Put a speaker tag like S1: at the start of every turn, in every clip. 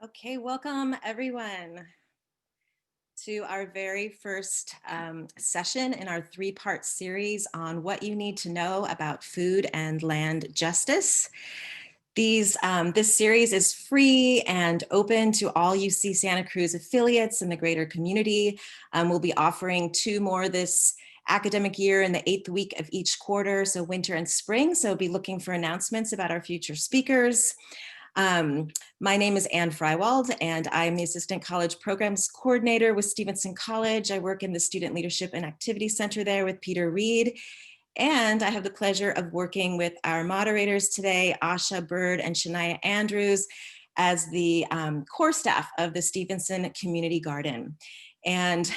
S1: Okay, welcome everyone to our very first session in our three-part series on what you need to know about food and land justice. This series is free and open to all UC Santa Cruz affiliates in the greater community. We'll be offering 2 more this academic year in the 8th week of each quarter, so winter and spring. So be looking for announcements about our future speakers. My name is Anne Frywald, and I'm the Assistant College Programs Coordinator with Stevenson College. I work in the Student Leadership and Activity Center there with Peter Reed. And I have the pleasure of working with our moderators today, Asha Bird and Shania Andrews, as the core staff of the Stevenson Community Garden. And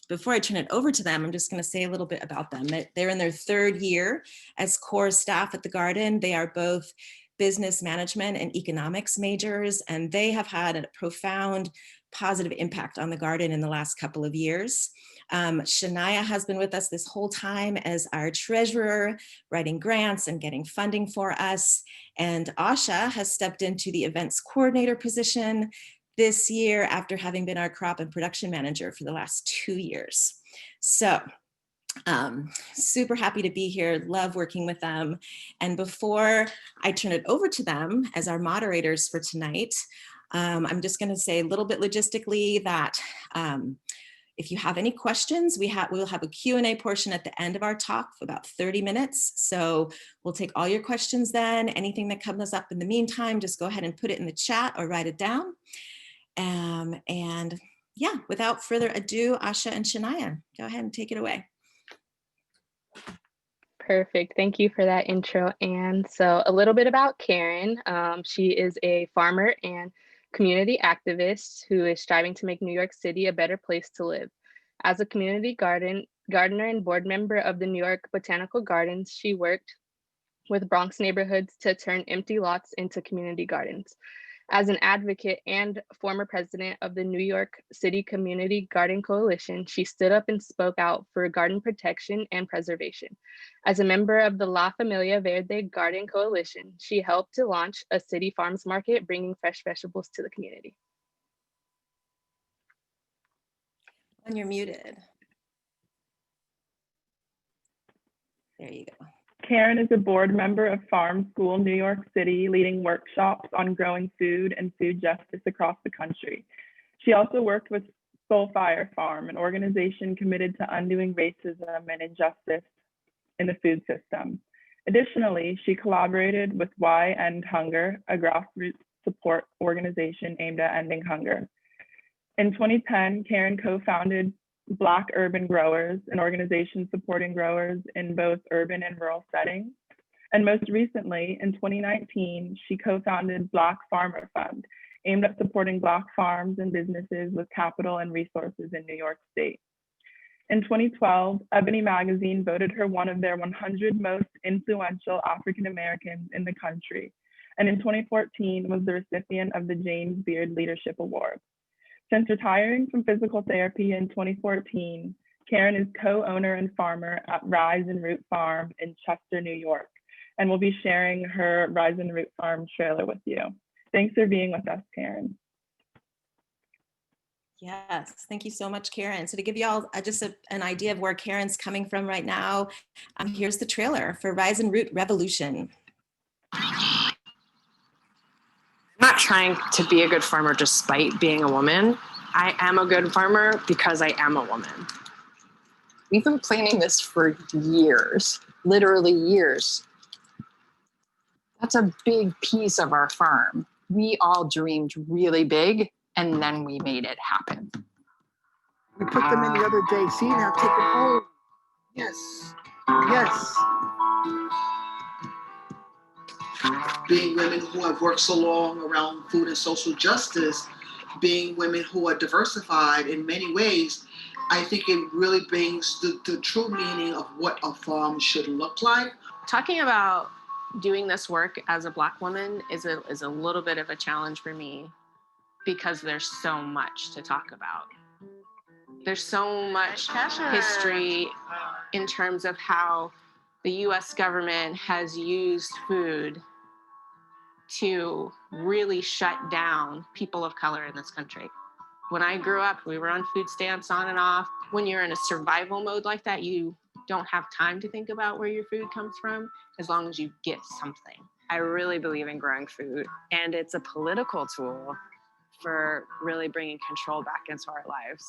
S1: before I turn it over to them, I'm just going to say a little bit about them. They're in their 3rd year as core staff at the garden. They are both business management and economics majors, and they have had a profound positive impact on the garden in the last couple of years. Shania has been with us this whole time as our treasurer, writing grants and getting funding for us. And Asha has stepped into the events coordinator position this year after having been our crop and production manager for the last 2 years. So super happy to be here, love working with them. And before I turn it over to them as our moderators for tonight, I'm just going to say a little bit logistically that if you have any questions, we'll have a Q&A portion at the end of our talk for about 30 minutes. So we'll take all your questions then. Anything that comes up in the meantime, just go ahead and put it in the chat or write it down. And yeah, without further ado, Asha and Shania, go ahead and take it away.
S2: Perfect. Thank you for that intro, Anne. So a little bit about Karen. She is a farmer and community activist who is striving to make New York City a better place to live. As a community gardener and board member of the New York Botanical Gardens, she worked with Bronx neighborhoods to turn empty lots into community gardens. As an advocate and former president of the New York City Community Garden Coalition, she stood up and spoke out for garden protection and preservation. As a member of the La Familia Verde Garden Coalition, she helped to launch a city farms market, bringing fresh vegetables to the community.
S1: And you're muted. There you go.
S3: Karen is a board member of Farm School New York City, leading workshops on growing food and food justice across the country. She also worked with Soulfire Farm, an organization committed to undoing racism and injustice in the food system. Additionally, she collaborated with Why End Hunger, a grassroots support organization aimed at ending hunger. In 2010, Karen co-founded Black Urban Growers, an organization supporting growers in both urban and rural settings. And most recently, in 2019, she co-founded Black Farmer Fund, aimed at supporting Black farms and businesses with capital and resources in New York State. In 2012, Ebony Magazine voted her one of their 100 most influential African Americans in the country. And in 2014, was the recipient of the James Beard Leadership Award. Since retiring from physical therapy in 2014, Karen is co-owner and farmer at Ryzen Root Farm in Chester, New York, and will be sharing her Ryzen Root Farm trailer with you. Thanks for being with us, Karen.
S1: Yes, thank you so much, Karen. So to give you all just an idea of where Karen's coming from right now, here's the trailer for Ryzen Root Revolution.
S4: I'm not trying to be a good farmer despite being a woman. I am a good farmer because I am a woman.
S5: We've been planning this for years, literally years. That's a big piece of our farm. We all dreamed really big, and then we made it happen.
S6: We put them in the other day. See, now take them home. Yes, yes.
S7: Being women who have worked so long around food and social justice, being women who are diversified in many ways, I think it really brings the true meaning of what a farm should look like.
S4: Talking about doing this work as a Black woman is a little bit of a challenge for me because there's so much to talk about. There's so much history in terms of how the US government has used food to really shut down people of color in this country. When I grew up, we were on food stamps on and off. When you're in a survival mode like that, you don't have time to think about where your food comes from as long as you get something.
S8: I really believe in growing food, and it's a political tool for really bringing control back into our lives.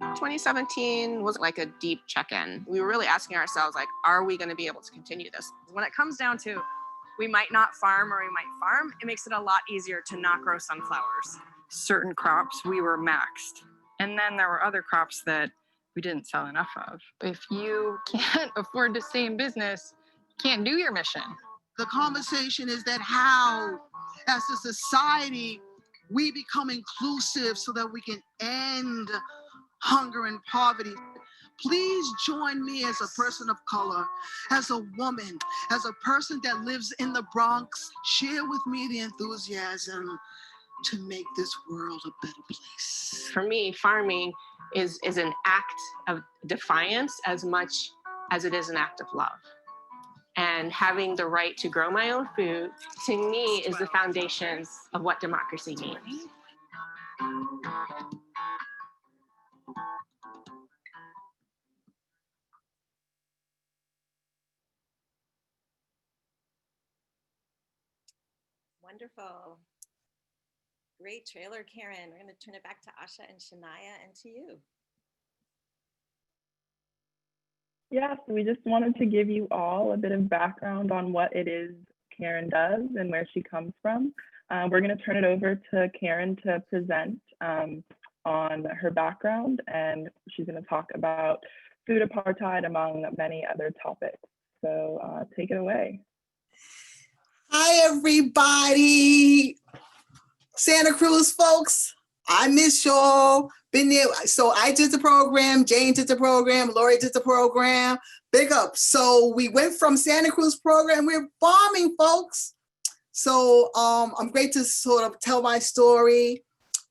S4: 2017 was like a deep check-in. We were really asking ourselves, like, are we going to be able to continue this?
S8: When it comes down to we might not farm or we might farm, it makes it a lot easier to not grow sunflowers. Certain crops we were maxed, and then there were other crops that we didn't sell enough of. If you can't afford to stay in business, you can't do your mission.
S7: The conversation is that how, as a society, we become inclusive so that we can end hunger and poverty. Please join me as a person of color, as a woman, as a person that lives in the Bronx. Share with me the enthusiasm to make this world a better place.
S4: For me, farming is an act of defiance as much as it is an act of love. And having the right to grow my own food, to me, is the foundation of what democracy means.
S1: Wonderful. Great trailer, Karen. We're going to turn it back to Asha and Shania and to you.
S3: Yeah, so we just wanted to give you all a bit of background on what it is Karen does and where she comes from. We're going to turn it over to Karen to present on her background, and she's going to talk about food apartheid among many other topics. So take it away.
S6: Hi, everybody. Santa Cruz folks, I miss y'all. Been there. So I did the program, Jane did the program, Lori did the program. Big up. So we went from Santa Cruz program, we're bombing, folks. So I'm great to sort of tell my story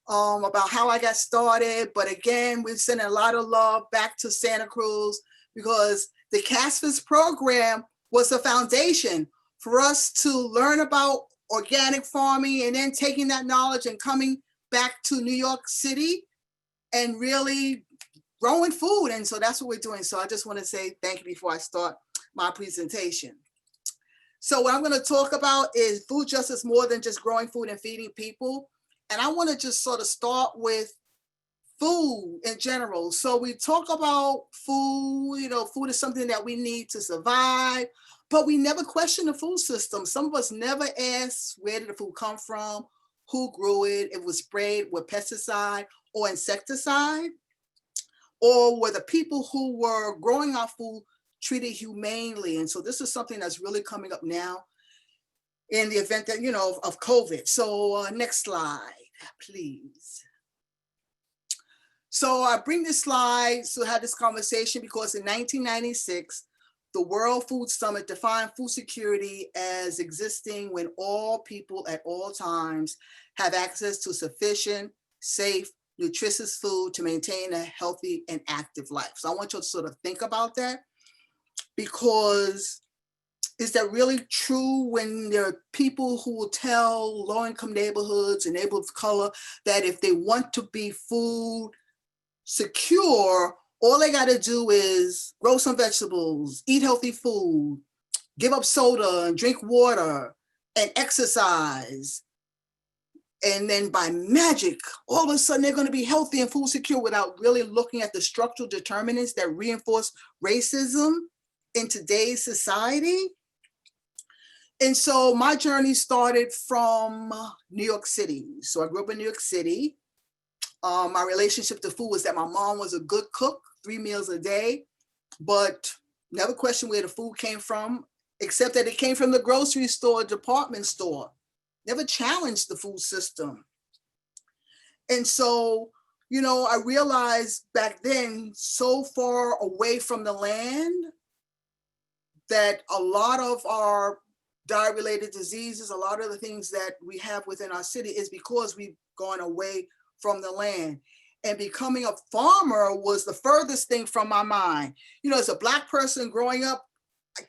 S6: about how I got started. But again, we're sending a lot of love back to Santa Cruz because the CASFIS program was a foundation for us to learn about organic farming and then taking that knowledge and coming back to New York City and really growing food. And so that's what we're doing. So I just want to say thank you before I start my presentation. So what I'm going to talk about is food justice more than just growing food and feeding people. And I want to just sort of start with food in general. So we talk about food, you know, food is something that we need to survive, but we never question the food system. Some of us never ask, where did the food come from? Who grew it? It was sprayed with pesticide or insecticide? Or were the people who were growing our food treated humanely? And so this is something that's really coming up now in the event that, you know, of COVID. So next slide, please. So I bring this slide to have this conversation because in 1996, the World Food Summit defined food security as existing when all people at all times have access to sufficient, safe, nutritious food to maintain a healthy and active life. So I want you to sort of think about that, because is that really true when there are people who will tell low-income neighborhoods and neighborhoods of color that if they want to be food secure, all they got to do is grow some vegetables, eat healthy food, give up soda and drink water and exercise. And then by magic, all of a sudden they're going to be healthy and food secure without really looking at the structural determinants that reinforce racism in today's society. And so my journey started from New York City. So I grew up in New York City. My relationship to food was that my mom was a good cook, 3 meals a day, but never questioned where the food came from, except that it came from the grocery store, department store. Never challenged the food system. And so, you know, I realized back then, so far away from the land, that a lot of our diet-related diseases, a lot of the things that we have within our city is because we've gone away from the land. And becoming a farmer was the furthest thing from my mind. You know, as a Black person growing up,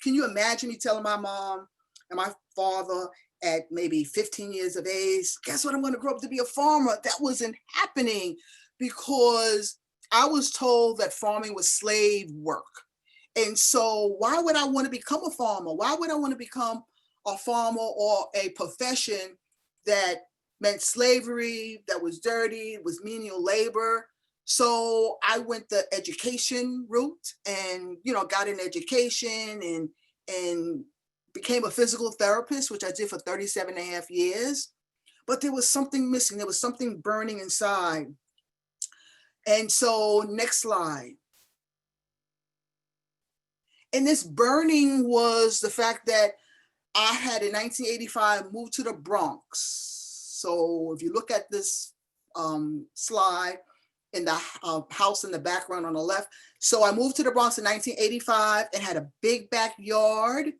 S6: can you imagine me telling my mom, And my father at maybe 15 years of age, guess what, I'm going to grow up to be a farmer. That wasn't happening because I was told that farming was slave work. And so why would I want to become a farmer? Why would I want to become a farmer or a profession that meant slavery, that was dirty, was menial labor? So I went the education route and, got an education and became a physical therapist, which I did for 37 and a half years. But there was something missing. There was something burning inside. And so next slide. And this burning was the fact that I had in 1985 moved to the Bronx. So if you look at this slide in the house in the background on the left. So I moved to the Bronx in 1985 and had a big backyard.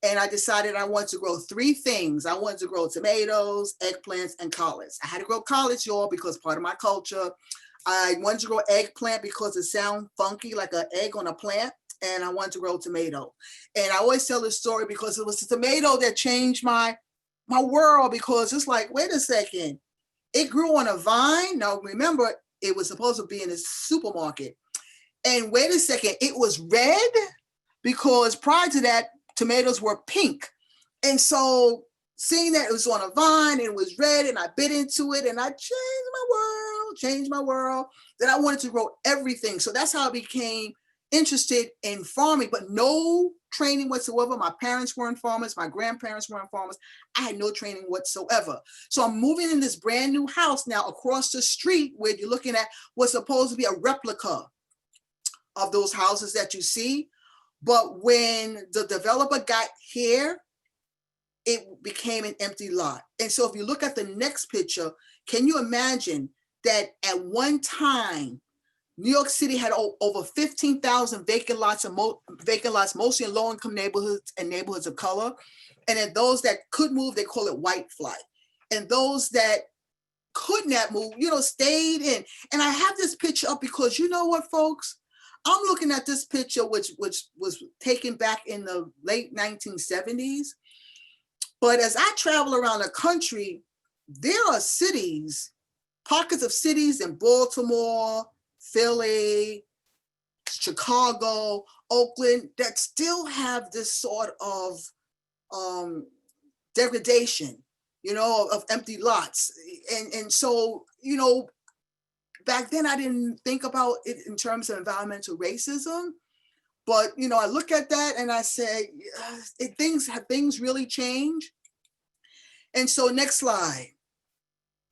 S6: And I decided I wanted to grow three things. I wanted to grow tomatoes, eggplants, and collards. I had to grow collards, y'all, because part of my culture. I wanted to grow eggplant because it sounds funky, like an egg on a plant. And I wanted to grow tomato. And I always tell this story because it was the tomato that changed my world, because it's like, wait a second, it grew on a vine. Now remember, it was supposed to be in a supermarket. And wait a second, it was red because prior to that, tomatoes were pink. And so seeing that it was on a vine, it was red, and I bit into it and I changed my world. Then I wanted to grow everything. So that's how I became interested in farming, but no training whatsoever. My parents weren't farmers. My grandparents weren't farmers. I had no training whatsoever. So I'm moving in this brand new house now across the street where you're looking at what's supposed to be a replica of those houses that you see. But when the developer got here, it became an empty lot. And so if you look at the next picture, can you imagine that at one time, New York City had over 15,000 vacant lots, mostly in low-income neighborhoods and neighborhoods of color. And then those that could move, they call it white flight. And those that could not move, stayed in. And I have this picture up because you know what, folks? I'm looking at this picture, which was taken back in the late 1970s. But as I travel around the country, there are cities, pockets of cities in Baltimore, Philly, Chicago, Oakland, that still have this sort of degradation, of empty lots. And so, back then I didn't think about it in terms of environmental racism, but, I look at that and I say, have things really changed? And so next slide.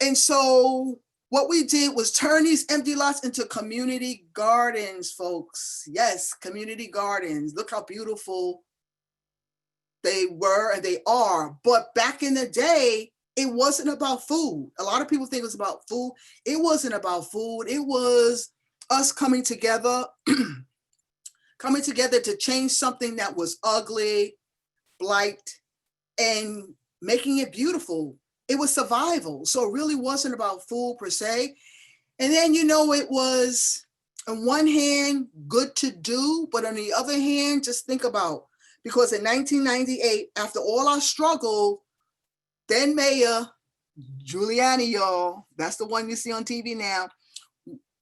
S6: And so what we did was turn these empty lots into community gardens, folks. Yes, community gardens. Look how beautiful they were and they are. But back in the day, it wasn't about food. A lot of people think it was about food. It wasn't about food. It was us coming together, to change something that was ugly, blight, and making it beautiful. It was survival. So it really wasn't about food per se. And then, it was on one hand, good to do, but on the other hand, just think about, because in 1998, after all our struggle, then Mayor Giuliani, y'all, that's the one you see on TV now,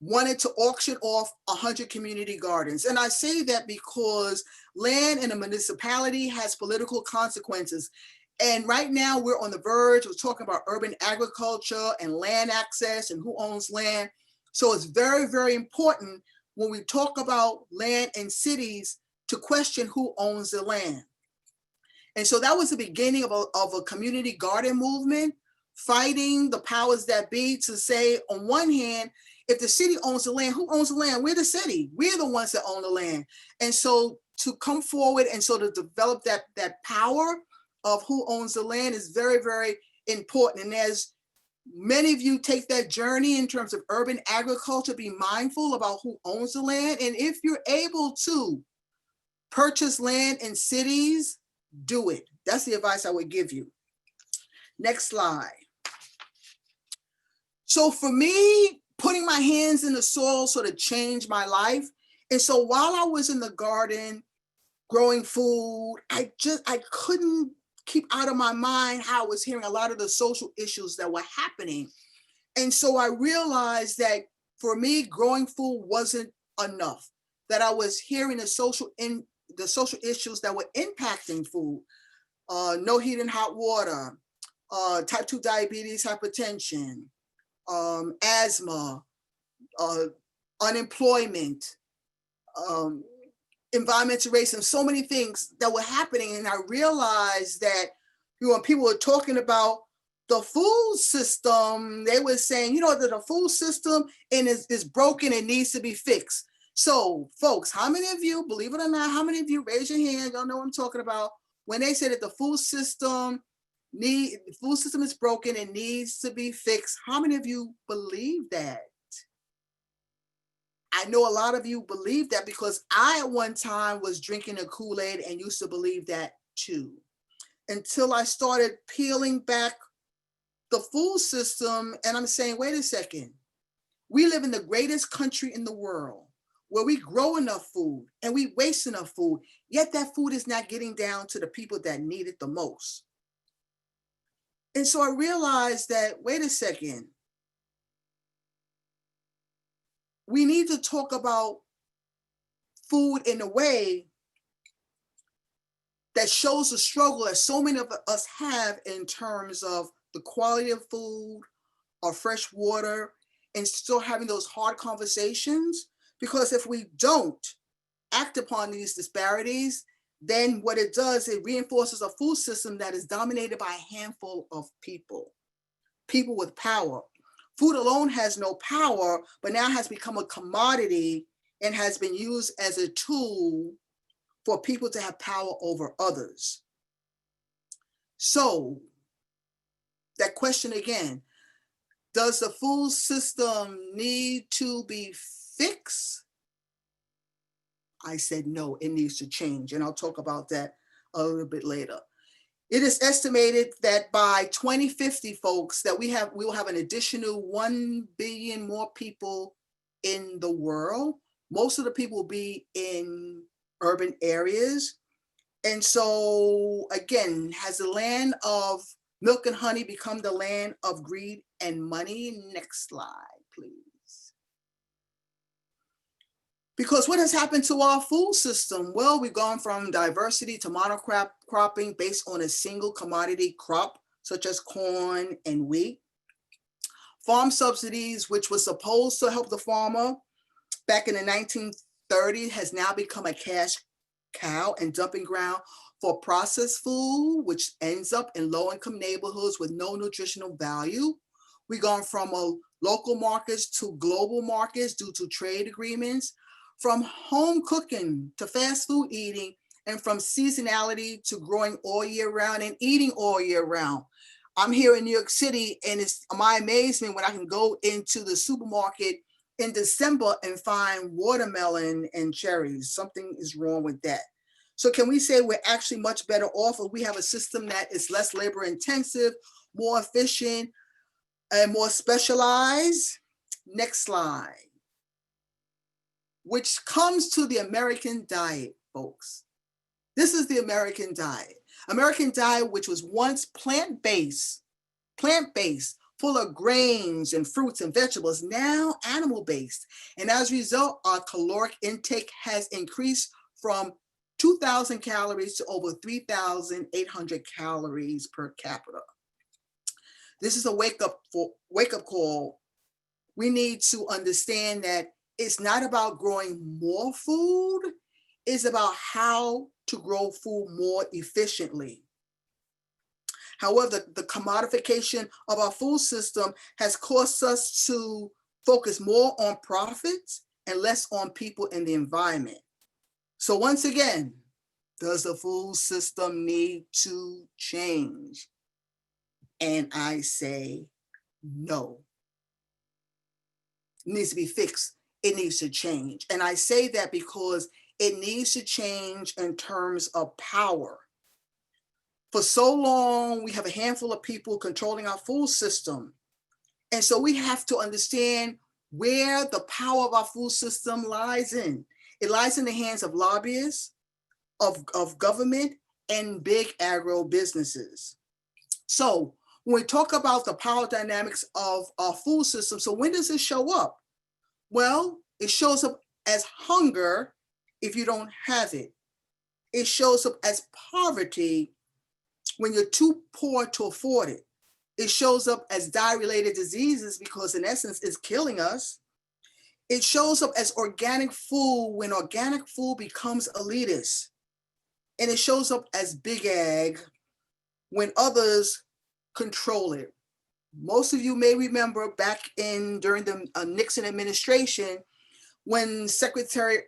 S6: wanted to auction off 100 community gardens. And I say that because land in a municipality has political consequences. And right now we're on the verge of talking about urban agriculture and land access and who owns land. So it's very, very important when we talk about land in cities to question who owns the land. And so that was the beginning of a community garden movement, fighting the powers that be to say, on one hand, if the city owns the land, who owns the land? We're the city. We're the ones that own the land. And so to come forward and so to develop that power of who owns the land is very, very important. And as many of you take that journey in terms of urban agriculture, be mindful about who owns the land. And if you're able to purchase land in cities, do it. That's the advice I would give you. Next slide. So for me, putting my hands in the soil sort of changed my life. And so while I was in the garden growing food, I couldn't keep out of my mind how I was hearing a lot of the social issues that were happening. And so I realized that for me, growing food wasn't enough, that I was hearing the social issues that were impacting food. No heat and hot water, type 2 diabetes, hypertension, asthma, unemployment, environmental racism, so many things that were happening. And I realized that, when people were talking about the food system, they were saying, that the food system is broken and needs to be fixed. So folks, how many of you, believe it or not, how many of you, raise your hand, y'all know what I'm talking about, when they say that the food system is broken and needs to be fixed? How many of you believe that? I know a lot of you believe that, because I at one time was drinking the Kool-Aid and used to believe that too, until I started peeling back the food system. And I'm saying, wait a second, we live in the greatest country in the world, where we grow enough food and we waste enough food, yet that food is not getting down to the people that need it the most. And so I realized that, wait a second, we need to talk about food in a way that shows the struggle that so many of us have in terms of the quality of food or fresh water, and still having those hard conversations. Because if we don't act upon these disparities, then what it does, it reinforces a food system that is dominated by a handful of people with power. Food alone has no power, but now has become a commodity and has been used as a tool for people to have power over others. So that question again, does the food system need to be fixed? I said, no, it needs to change. And I'll talk about that a little bit later. It is estimated that by 2050, folks, that we will have an additional 1 billion more people in the world. Most of the people will be in urban areas. And so again, has the land of milk and honey become the land of greed and money? Next slide, please. Because what has happened to our food system? Well, we've gone from diversity to monocropping based on a single commodity crop, such as corn and wheat. Farm subsidies, which was supposed to help the farmer back in the 1930s, has now become a cash cow and dumping ground for processed food, which ends up in low-income neighborhoods with no nutritional value. We've gone from local markets to global markets due to trade agreements, from home cooking to fast food eating, and from seasonality to growing all year round and eating all year round. I'm here in New York City, and it's my amazement when I can go into the supermarket in December and find watermelon and cherries. Something is wrong with that. So can we say we're actually much better off if we have a system that is less labor intensive, more efficient, and more specialized? Next slide. Which comes to the American diet, folks. This is the American diet. American diet, which was once plant-based, full of grains and fruits and vegetables, now animal-based. And as a result, our caloric intake has increased from 2,000 calories to over 3,800 calories per capita. This is a wake-up call. We need to understand that it's not about growing more food, it's about how to grow food more efficiently. However, the commodification of our food system has caused us to focus more on profits and less on people and the environment. So once again, does the food system need to change? And I say no. It needs to be fixed. It needs to change. And I say that because it needs to change in terms of power. For so long, we have a handful of people controlling our food system. And so we have to understand where the power of our food system lies in. It lies in the hands of lobbyists, of government, and big agro businesses. So when we talk about the power dynamics of our food system, so when does it show up? Well, it shows up as hunger if you don't have it. It shows up as poverty when you're too poor to afford it. It shows up as dye-related diseases because in essence it's killing us. It shows up as organic food when organic food becomes elitist. And it shows up as big ag when others control it. Most of you may remember back during the Nixon administration when Secretary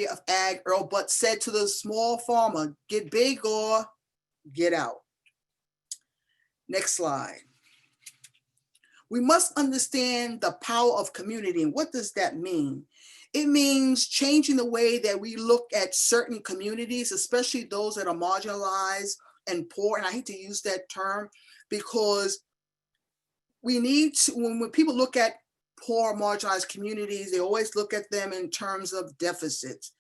S6: of Ag Earl Butz said to the small farmer, get big or get out. Next slide. We must understand the power of community. And what does that mean? It means changing the way that we look at certain communities, especially those that are marginalized and poor. And I hate to use that term because we need to, when people look at poor, marginalized communities, they always look at them in terms of deficits,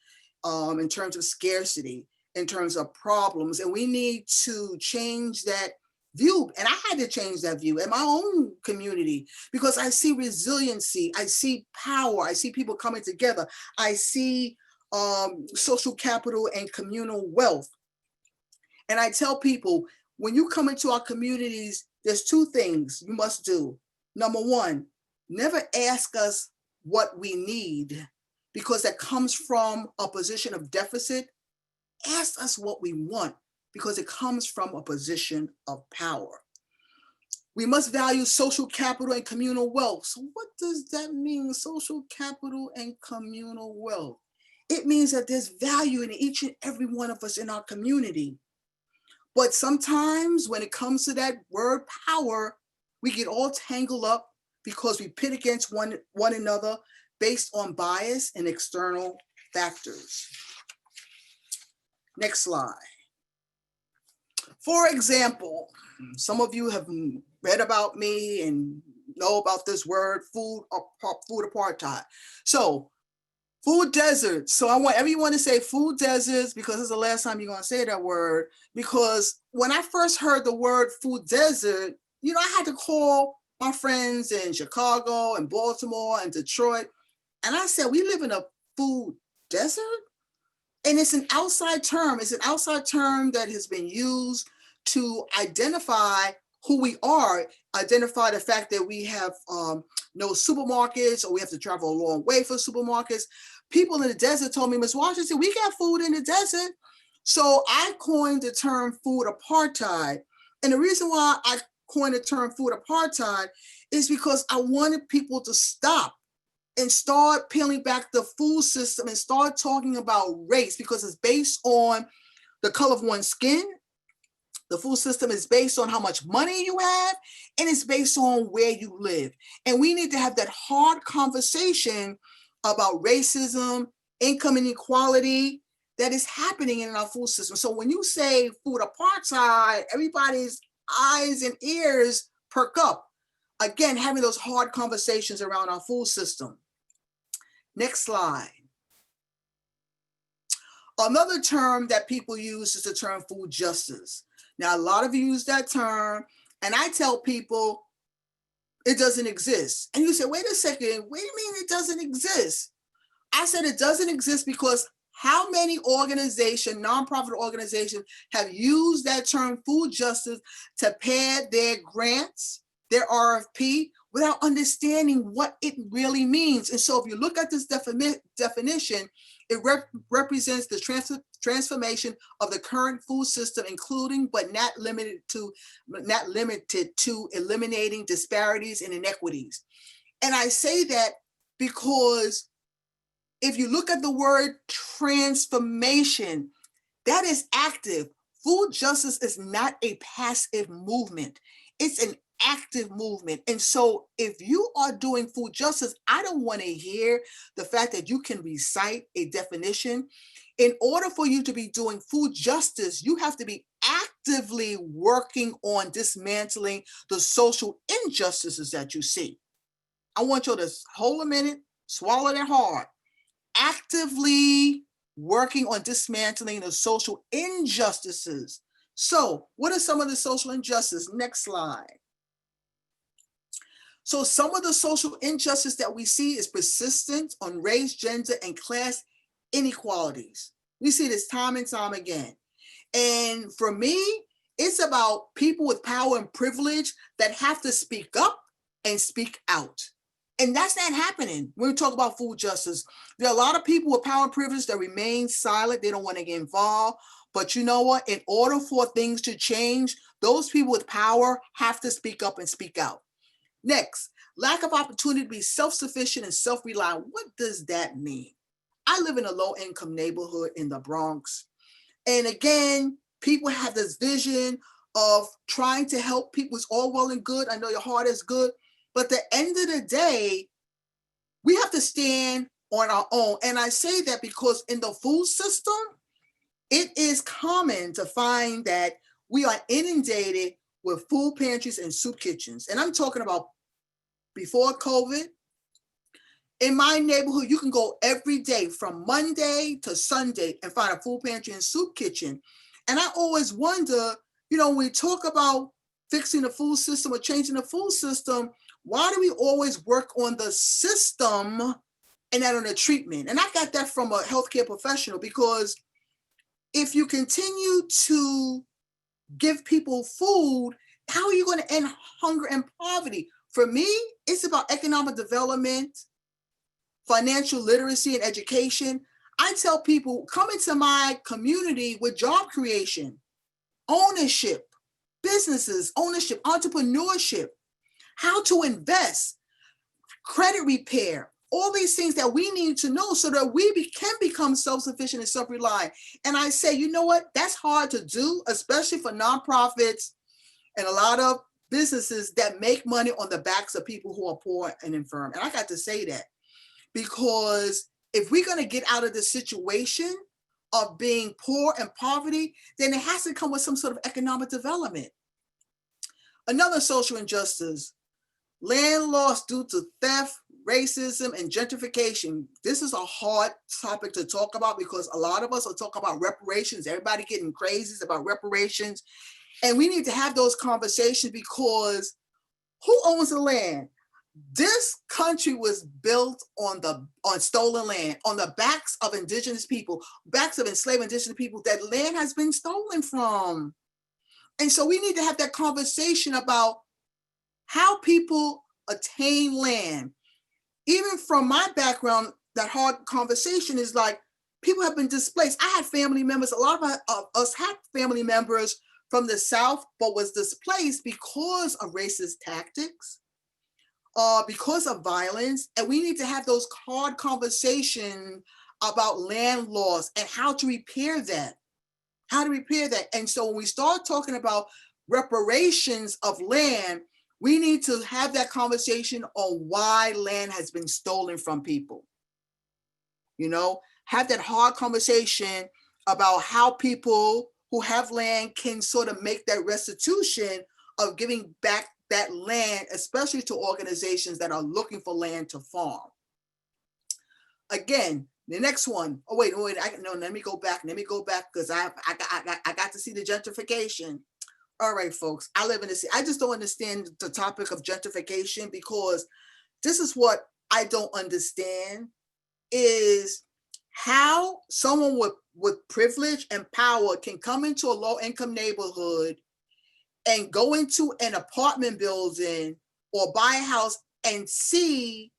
S6: in terms of scarcity, in terms of problems. And we need to change that view. And I had to change that view in my own community because I see resiliency, I see power, I see people coming together, I see social capital and communal wealth. And I tell people, when you come into our communities, there's two things you must do. Number one, never ask us what we need because that comes from a position of deficit. Ask us what we want because it comes from a position of power. We must value social capital and communal wealth. So what does that mean, social capital and communal wealth? It means that there's value in each and every one of us in our community. But sometimes when it comes to that word power, we get all tangled up because we pit against one another based on bias and external factors. Next slide. For example, some of you have read about me and know about this word, food apartheid. So food deserts. So I want everyone to say food deserts because it's the last time you're going to say that word. Because when I first heard the word food desert, I had to call my friends in Chicago and Baltimore and Detroit. And I said, we live in a food desert? And it's an outside term. It's an outside term that has been used to identify who we are, identify the fact that we have no supermarkets or we have to travel a long way for supermarkets. People in the desert told me, Ms. Washington, we got food in the desert. So I coined the term food apartheid. And the reason why I coined the term food apartheid is because I wanted people to stop and start peeling back the food system and start talking about race because it's based on the color of one's skin. The food system is based on how much money you have, and it's based on where you live. And we need to have that hard conversation about racism, income inequality that is happening in our food system. So when you say food apartheid, everybody's eyes and ears perk up. Again, having those hard conversations around our food system. Next slide. Another term that people use is the term food justice. Now, a lot of you use that term, and I tell people it doesn't exist. And you say, wait a second, what do you mean it doesn't exist? I said it doesn't exist because how many organizations, nonprofit organizations, have used that term food justice to pad their grants, their RFP, without understanding what it really means? And so if you look at this definition, it represents the transformation of the current food system, including but not limited to eliminating disparities and inequities. And I say that because if you look at the word transformation, that is active. Food justice is not a passive movement. It's an active movement. And so if you are doing food justice, I don't want to hear the fact that you can recite a definition. In order for you to be doing food justice, you have to be actively working on dismantling the social injustices that you see. I want you to hold a minute, swallow that hard. Actively working on dismantling the social injustices. So what are some of the social injustices? Next slide. So some of the social injustice that we see is persistent on race, gender, and class inequalities. We see this time and time again. And for me, it's about people with power and privilege that have to speak up and speak out. And that's not happening when we talk about food justice. There are a lot of people with power and privilege that remain silent. They don't want to get involved. But you know what? In order for things to change, those people with power have to speak up and speak out. Next, lack of opportunity to be self-sufficient and self-reliant. What does that mean? I live in a low-income neighborhood in the Bronx. And again, people have this vision of trying to help people. It's all well and good. I know your heart is good. But at the end of the day, we have to stand on our own. And I say that because in the food system, it is common to find that we are inundated with food pantries and soup kitchens. And I'm talking about before COVID. In my neighborhood, you can go every day from Monday to Sunday and find a food pantry and soup kitchen. And I always wonder, when we talk about fixing the food system or changing the food system, why do we always work on the system and not on the treatment? And I got that from a healthcare professional, because if you continue to give people food, how are you going to end hunger and poverty? For me, it's about economic development, financial literacy, and education. I tell people, come into my community with job creation, ownership, businesses, ownership, entrepreneurship, how to invest, credit repair, all these things that we need to know so that we can become self-sufficient and self-reliant. And I say, you know what? That's hard to do, especially for nonprofits and a lot of businesses that make money on the backs of people who are poor and infirm. And I got to say that, because if we're going to get out of the situation of being poor and poverty, then it has to come with some sort of economic development. Another social injustice, land loss due to theft, racism, and gentrification. This is a hard topic to talk about because a lot of us are talking about reparations. Everybody getting crazy about reparations. And we need to have those conversations, because who owns the land? This country was built on stolen land, on the backs of indigenous people, backs of enslaved indigenous people. That land has been stolen from. And so we need to have that conversation about how people attain land. Even from my background, that hard conversation is like, people have been displaced. I had family members, a lot of us had family members from the South, but was displaced because of racist tactics, because of violence. And we need to have those hard conversations about land loss and how to repair that. And so when we start talking about reparations of land, we need to have that conversation on why land has been stolen from people. Have that hard conversation about how people who have land can sort of make that restitution of giving back that land, especially to organizations that are looking for land to farm. Again, the next one. Oh, wait, let me go back because I got to see the gentrification. All right, folks, I live in the city. I just don't understand the topic of gentrification, because this is what I don't understand, is how someone with privilege and power can come into a low-income neighborhood and go into an apartment building or buy a house and see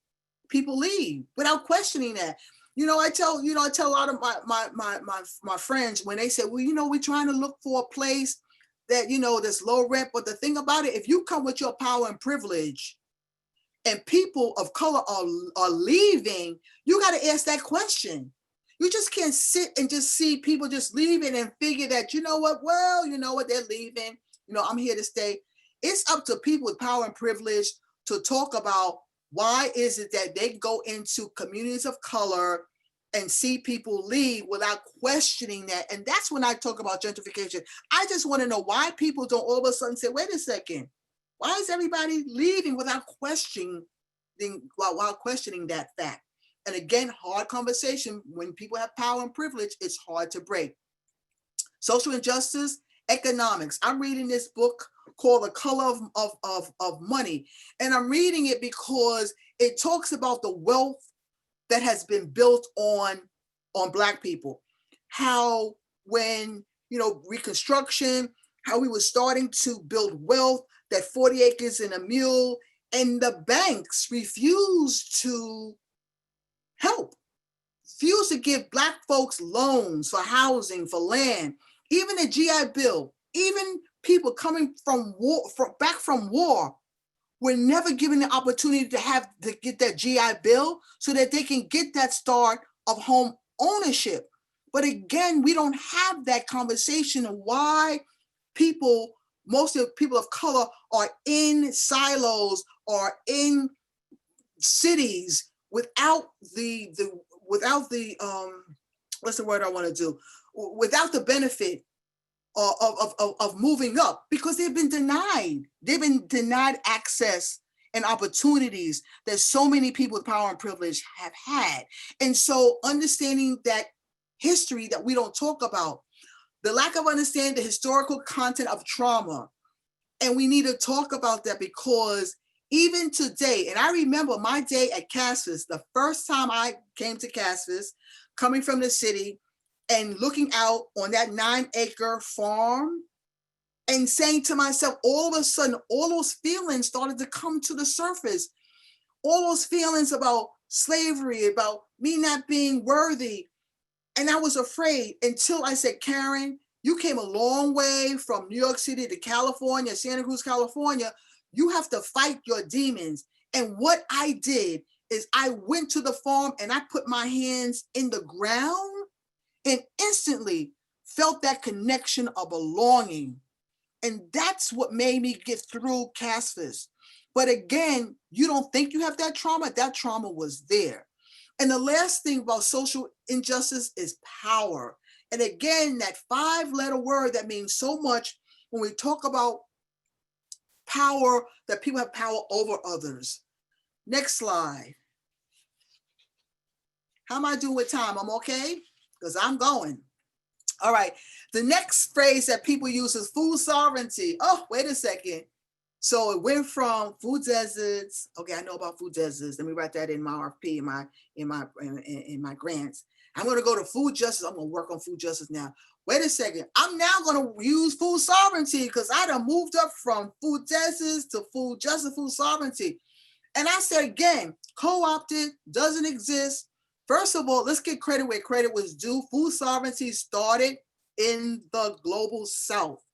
S6: people leave without questioning that. I tell a lot of my friends, when they say, well, we're trying to look for a place that, that's low rent. But the thing about it, if you come with your power and privilege and people of color are leaving, you got to ask that question. You just can't sit and just see people just leaving and figure that, they're leaving. I'm here to stay. It's up to people with power and privilege to talk about why is it that they go into communities of color and see people leave without questioning that. And that's when I talk about gentrification. I just want to know why people don't all of a sudden say, wait a second, why is everybody leaving without questioning that fact? And again, hard conversation. When people have power and privilege, it's hard to break. Social injustice, economics. I'm reading this book called The Color of Money. And I'm reading it because it talks about the wealth that has been built on Black people. How when, Reconstruction, how we were starting to build wealth, that 40 acres and a mule, and the banks refused to help, refused to give Black folks loans for housing, for land, even the GI Bill, even people coming from war, back from war, were never given the opportunity to get that GI Bill so that they can get that start of home ownership. But again, we don't have that conversation of why most of the people of color are in silos or in cities without the what's the word I want to do? Without the benefit of moving up, because they've been denied. They've been denied access and opportunities that so many people with power and privilege have had. And so understanding that history that we don't talk about, the lack of understanding the historical content of trauma, and we need to talk about that, because even today, and I remember my day at CASFIS, the first time I came to CASFIS, coming from the city and looking out on that 9-acre farm and saying to myself, all of a sudden, all those feelings started to come to the surface. All those feelings about slavery, about me not being worthy. And I was afraid until I said, Karen, you came a long way from New York City to California, Santa Cruz, California. You have to fight your demons. And what I did is I went to the farm and I put my hands in the ground and instantly felt that connection of belonging. And that's what made me get through CASFIS. But again, you don't think you have that trauma was there. And the last thing about social injustice is power. And again, that 5-letter word that means so much when we talk about power, that people have power over others. Next slide. How am I doing with time? I'm okay? Because I'm going. All right. The next phrase that people use is food sovereignty. Oh, wait a second. So it went from food deserts. Okay, I know about food deserts. Let me write that in my RFP, in my grants. I'm going to go to food justice. I'm going to work on food justice now. Wait a second. I'm now going to use food sovereignty because I done moved up from food deserts to food justice, food sovereignty. And I said again, co-opted, doesn't exist. First of all, let's get credit where credit was due. Food sovereignty started in the global South.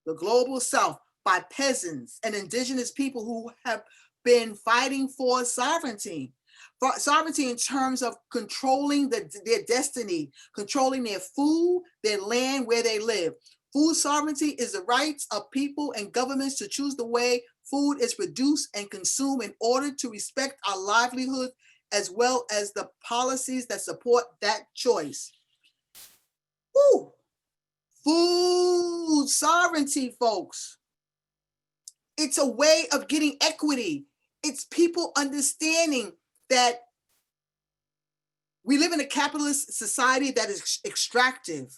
S6: The global South, by peasants and indigenous people who have been fighting for sovereignty. For sovereignty in terms of controlling their destiny, controlling their food, their land, where they live. Food sovereignty is the rights of people and governments to choose the way food is produced and consumed in order to respect our livelihood, as well as the policies that support that choice. Woo! Food sovereignty, folks. It's a way of getting equity. It's people understanding that we live in a capitalist society that is extractive.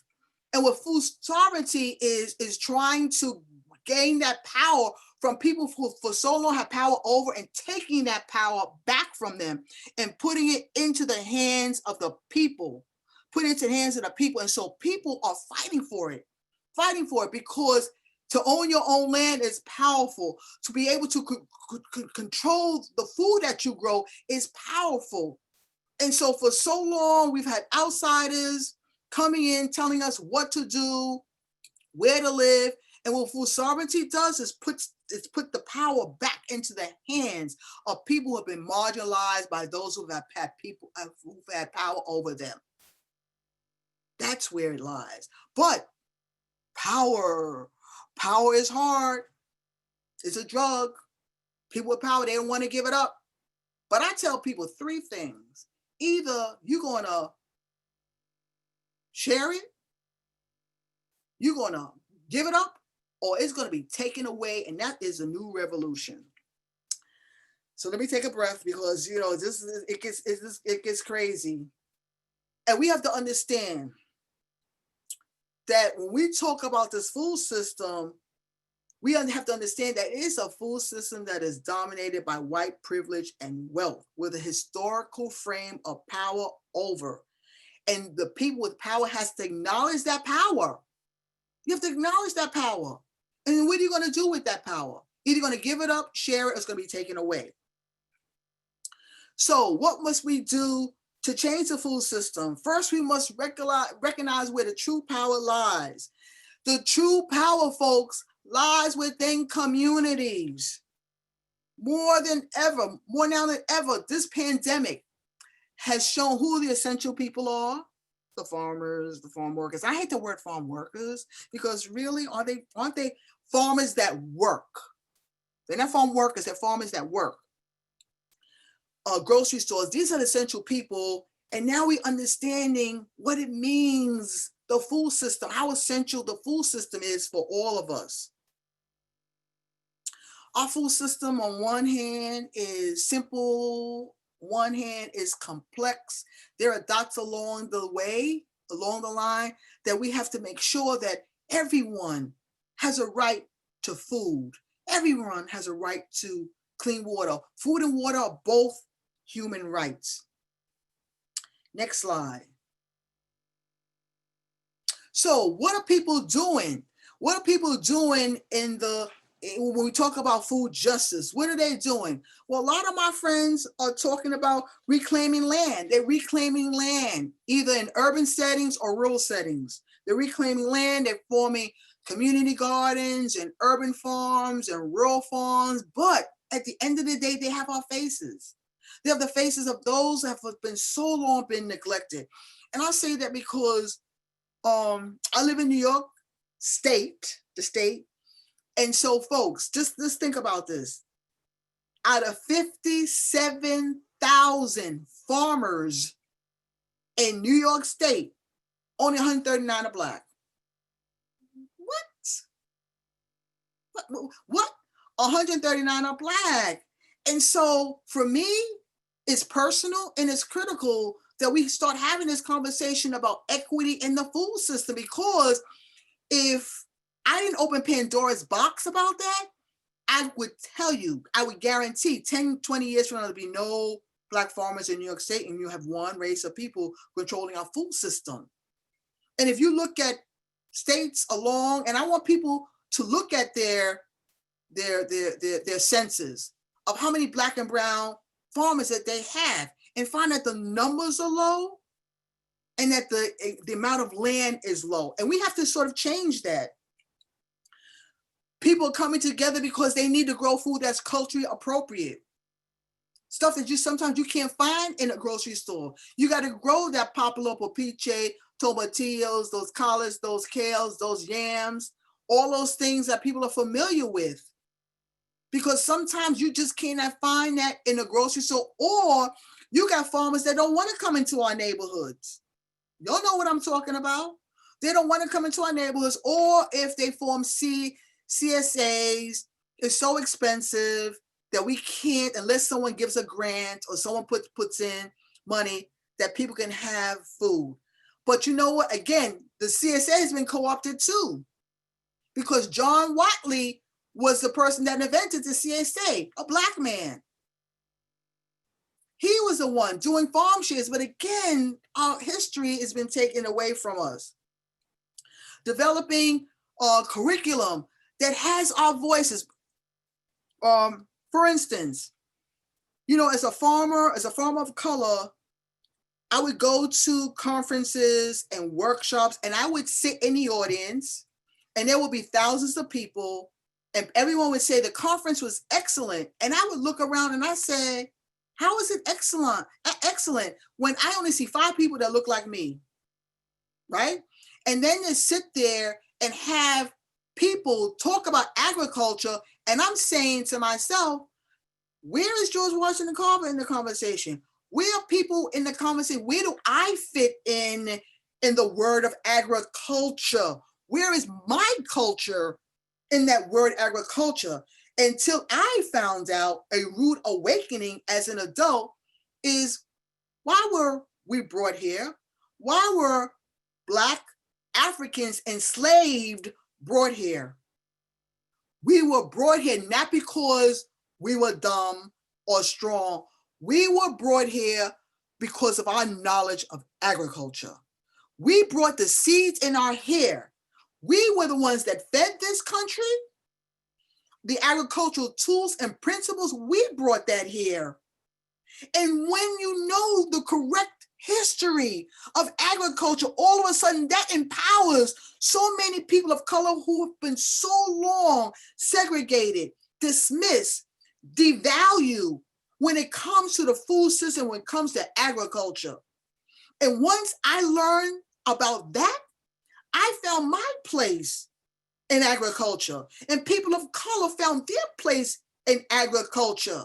S6: And what food sovereignty is trying to gain that power from people who for so long have power over, and taking that power back from them and putting it into the hands of the people, putting it into the hands of the people. And so people are fighting for it because to own your own land is powerful. To be able to control the food that you grow is powerful. And so for so long, we've had outsiders coming in, telling us what to do, where to live. And what food sovereignty does is put the power back into the hands of people who have been marginalized by those who've had power over them. That's where it lies. But power is hard. It's a drug. People with power, they don't want to give it up. But I tell people 3 things. Either you're going to share it, you're going to give it up, or it's going to be taken away. And that is a new revolution. So let me take a breath because, you know, it gets crazy. And we have to understand that when we talk about this food system, we have to understand that it is a food system that is dominated by white privilege and wealth with a historical frame of power over. And the people with power has to acknowledge that power. You have to acknowledge that power. And what are you going to do with that power? Either going to give it up, share it, or it's going to be taken away. So what must we do to change the food system? First, we must recognize where the true power lies. The true power, folks, lies within communities. More now than ever, this pandemic has shown who the essential people are. The farmers, the farm workers. I hate the word farm workers because really, aren't they farmers that work? They're not farm workers, they're farmers that work. Grocery stores, these are the essential people. And now we're understanding what it means, the food system, how essential the food system is for all of us. Our food system on one hand is simple, one hand is complex. There are dots along the way, along the line, that we have to make sure that everyone has a right to food. Everyone has a right to clean water. Food and water are both human rights. Next slide. So what are people doing? What are people doing when we talk about food justice? What are they doing? Well, a lot of my friends are talking about reclaiming land. They're reclaiming land, either in urban settings or rural settings. They're reclaiming land, they're forming community gardens and urban farms and rural farms. But at the end of the day, they have our faces. They have the faces of those that have been so long been neglected. And I say that because I live in New York State, the state. And so folks, just think about this. Out of 57,000 farmers in New York State, only 139 are Black. What? 139 are Black. And so for me, it's personal and it's critical that we start having this conversation about equity in the food system, because if I didn't open Pandora's box about that, I would tell you, I would guarantee 10, 20 years from now, there'll be no Black farmers in New York State, and you have one race of people controlling our food system. And if you look at states along, and I want people to look at their census of how many Black and brown farmers that they have, and find that the numbers are low and that the amount of land is low. And we have to sort of change that. People are coming together because they need to grow food that's culturally appropriate. Stuff that sometimes you can't find in a grocery store. You got to grow that popular popiche, tomatillos, those collards, those kales, those yams, all those things that people are familiar with. Because sometimes you just cannot find that in a grocery store, or you got farmers that don't want to come into our neighborhoods. Y'all know what I'm talking about. They don't want to come into our neighborhoods, or if they form CSAs, it's so expensive that we can't, unless someone gives a grant or someone puts in money, that people can have food. But you know what? Again, the CSA has been co-opted too, because John Watley was the person that invented the CSA, a Black man. He was the one doing farm shares, but again, our history has been taken away from us. Developing a curriculum that has our voices. For instance, you know, as a farmer of color, I would go to conferences and workshops, and I would sit in the audience, and there would be thousands of people, and everyone would say the conference was excellent. And I would look around and I say, how is it excellent when I only see 5 people that look like me, right? And then they sit there and have people talk about agriculture, and I'm saying to myself, where is George Washington Carver in the conversation? Where are people in the conversation? Where do I fit in the word of agriculture? Where is my culture in that word agriculture? until I found out a rude awakening as an adult is, why were we brought here? Why were Black Africans enslaved brought here? We were brought here not because we were dumb or strong. We were brought here because of our knowledge of agriculture. We brought the seeds in our hair. We were the ones that fed this country. The agricultural tools and principles, we brought that here. And when you know the correct history of agriculture, all of a sudden that empowers so many people of color who have been so long segregated, dismissed, devalued when it comes to the food system, when it comes to agriculture. And once I learned about that, I found my place in agriculture, and people of color found their place in agriculture.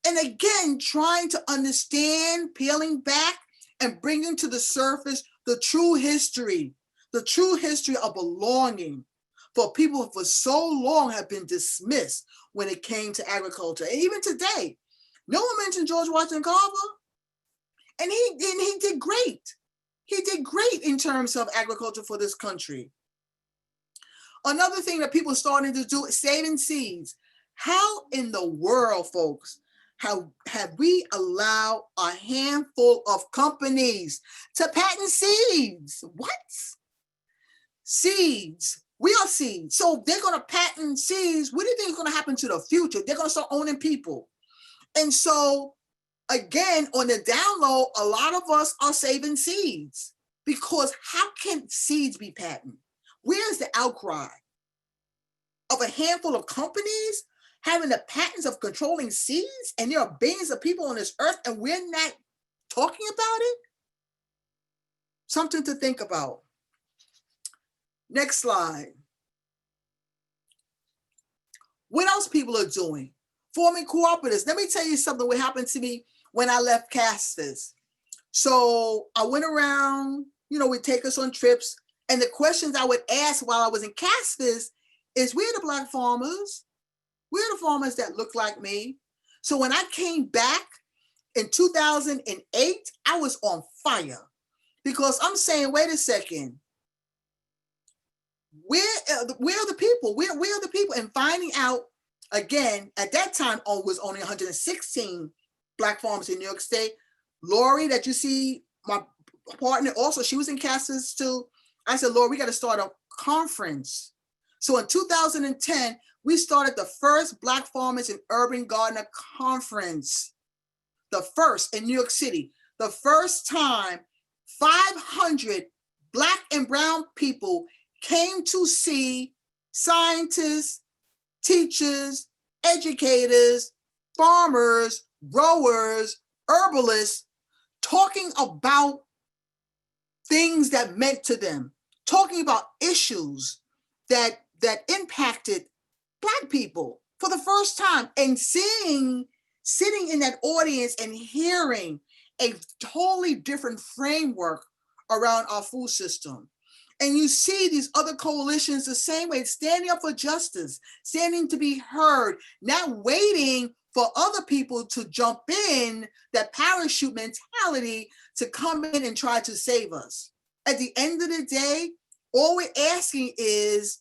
S6: And again, trying to understand, peeling back and bringing to the surface the true history of belonging for people who for so long have been dismissed when it came to agriculture. And even today, no one mentioned George Washington Carver, and he did great. He did great in terms of agriculture for this country. Another thing that people are starting to do is saving seeds. How in the world, folks, have we allowed a handful of companies to patent seeds? What? Seeds. We are seeds. So they're going to patent seeds. What do you think is going to happen to the future? They're going to start owning people. And so, again, on the down low, a lot of us are saving seeds, because how can seeds be patented? Where's the outcry of a handful of companies having the patents of controlling seeds, and there are billions of people on this earth and we're not talking about it? Something to think about. Next slide. What else people are doing? Forming cooperatives. Let me tell you something what happened to me when I left Castis. So I went around, we'd take us on trips, and the questions I would ask while I was in Castis is, where are the Black farmers? Where are the farmers that look like me? So when I came back in 2008, I was on fire, because I'm saying, wait a second, where are the people? Where are the people? And finding out, again, at that time, was only 116 Black farmers in New York State. Lori, that you see, my partner, also, she was in Cassis too. I said, Lori, we got to start a conference. So in 2010, we started the first Black Farmers in Urban Gardener Conference, the first in New York City. The first time 500 Black and brown people came to see scientists, teachers, educators, farmers, growers, herbalists, talking about things that meant to them, talking about issues that impacted Black people for the first time, and sitting in that audience and hearing a totally different framework around our food system. And you see these other coalitions the same way, standing up for justice, standing to be heard, not waiting for other people to jump in, that parachute mentality to come in and try to save us. At the end of the day, all we're asking is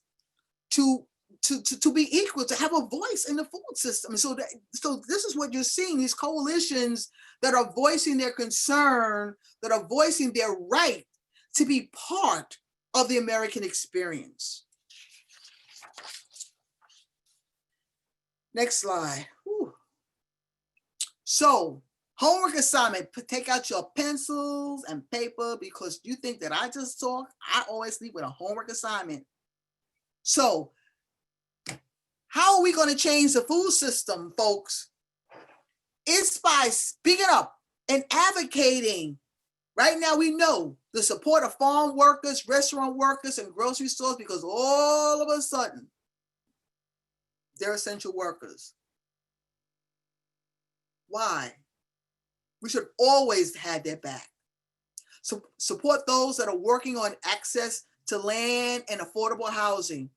S6: to be equal, to have a voice in the food system. So this is what you're seeing, these coalitions that are voicing their concern, that are voicing their right to be part of the American experience. Next slide. Whew. So, homework assignment, take out your pencils and paper, because you think that I just talk. I always leave with a homework assignment. So, how are we going to change the food system, folks? It's by speaking up and advocating. Right now, we know the support of farm workers, restaurant workers, and grocery stores, because all of a sudden, they're essential workers. Why? We should always have their back. So support those that are working on access to land and affordable housing.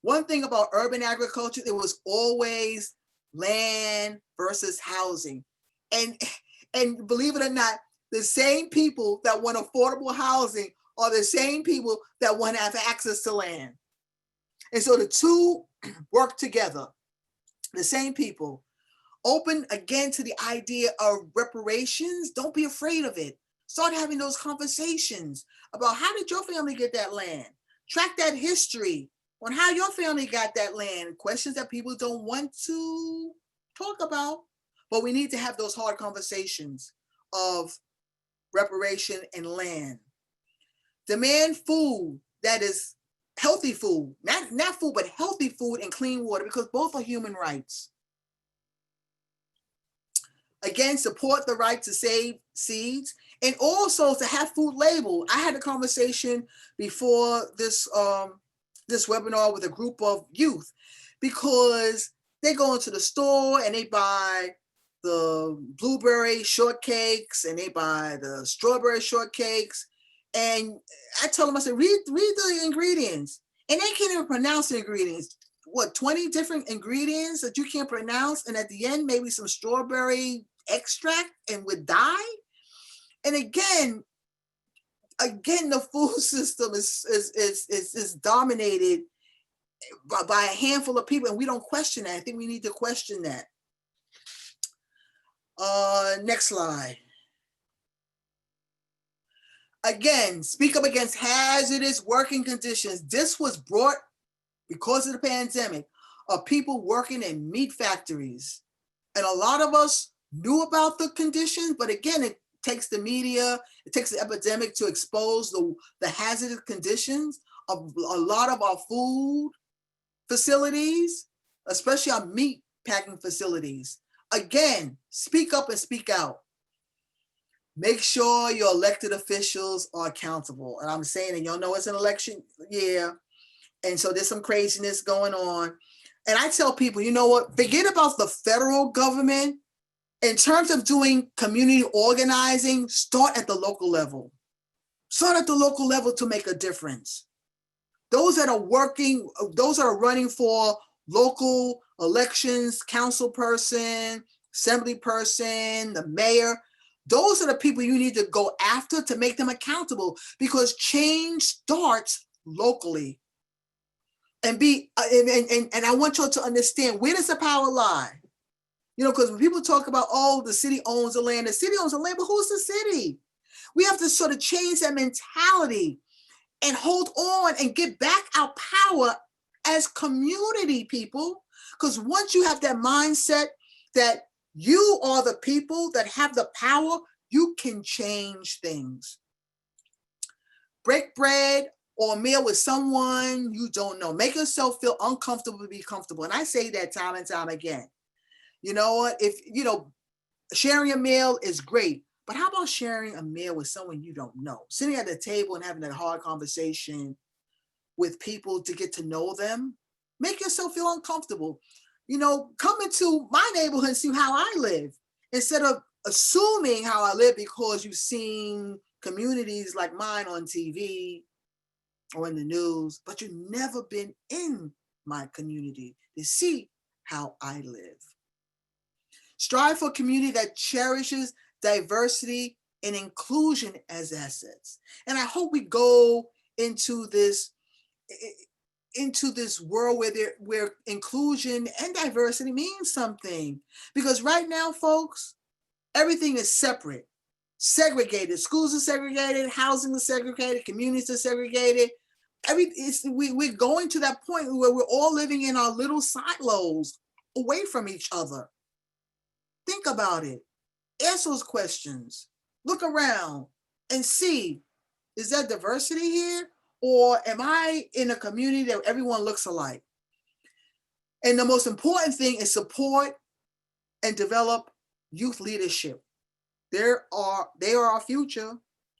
S6: One thing about urban agriculture, it was always land versus housing. And believe it or not, the same people that want affordable housing are the same people that want to have access to land. And so the two work together, the same people. Open again to the idea of reparations. Don't be afraid of it. Start having those conversations about how did your family get that land? Track that history on how your family got that land. Questions that people don't want to talk about, but we need to have those hard conversations of reparation and land. Demand food that is healthy food, not food, but healthy food and clean water, because both are human rights. Again, support the right to save seeds and also to have food labeled. I had a conversation before this webinar with a group of youth, because they go into the store and they buy the blueberry shortcakes and they buy the strawberry shortcakes. And I told them, I said, read the ingredients. And they can't even pronounce the ingredients. What, 20 different ingredients that you can't pronounce? And at the end, maybe some strawberry extract and with dye. And again, the food system is dominated by a handful of people, and we don't question that. I think we need to question that. Next slide. Again, speak up against hazardous working conditions. This was brought because of the pandemic of people working in meat factories. And a lot of us knew about the conditions, but again, it takes the media, it takes the epidemic to expose the hazardous conditions of a lot of our food facilities, especially our meat packing facilities. Again, speak up and speak out. Make sure your elected officials are accountable. And I'm saying, and y'all know it's an election year, and so there's some craziness going on. And I tell people, you know what, forget about the federal government. In terms of doing community organizing, start at the local level. Start at the local level to make a difference. Those that are working, those that are running for local elections, council person, assembly person, the mayor, those are the people you need to go after to make them accountable, because change starts locally. And I want y'all to understand, where does the power lie? You know, because when people talk about, oh, the city owns the land, but who's the city? We have to sort of change that mentality and hold on and get back our power as community people. Because once you have that mindset that you are the people that have the power, you can change things. Break bread or a meal with someone you don't know. Make yourself feel uncomfortable to be comfortable. And I say that time and time again. You know what? If, sharing a meal is great, but how about sharing a meal with someone you don't know? Sitting at the table and having a hard conversation with people to get to know them. Make yourself feel uncomfortable. Come into my neighborhood and see how I live, instead of assuming how I live because you've seen communities like mine on TV or in the news, but you've never been in my community to see how I live. Strive for a community that cherishes diversity and inclusion as assets. And I hope we go into this world where inclusion and diversity means something. Because right now, folks, everything is separate, segregated. Schools are segregated, housing is segregated, communities are segregated. We're going to that point where we're all living in our little silos away from each other. Think about it. Answer those questions. Look around and see, is there diversity here? Or am I in a community that everyone looks alike? And the most important thing is support and develop youth leadership. They are our future.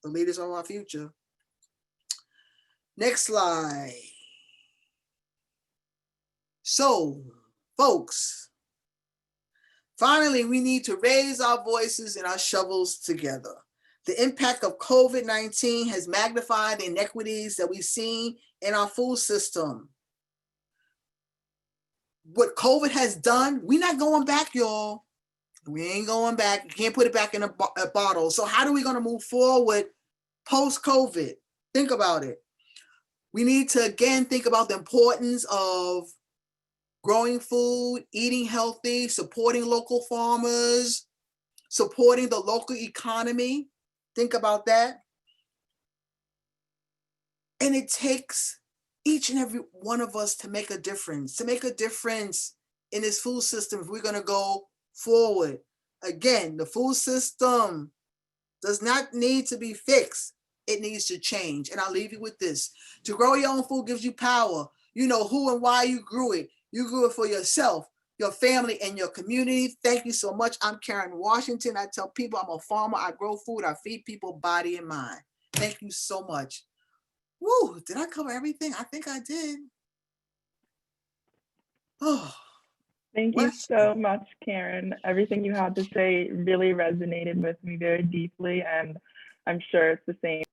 S6: The leaders are our future. Next slide. So, folks, finally, we need to raise our voices and our shovels together. The impact of COVID-19 has magnified the inequities that we've seen in our food system. what COVID has done, we're not going back, y'all. We ain't going back. You can't put it back in a bottle. So how are we going to move forward post-COVID? Think about it. We need to, again, think about the importance of growing food, eating healthy, supporting local farmers, supporting the local economy. Think about that. And it takes each and every one of us to make a difference in this food system if we're going to go forward. Again, the food system does not need to be fixed. It needs to change. And I'll leave you with this. To grow your own food gives you power. You know who and why you grew it. You grew it for yourself, your family, and your community. Thank you so much. I'm Karen Washington. I tell people I'm a farmer. I grow food. I feed people body and mind. Thank you so much. Woo, did I cover everything? I think I did. Oh.
S3: Thank you so much, Karen. Everything you had to say really resonated with me very deeply, and I'm sure it's the same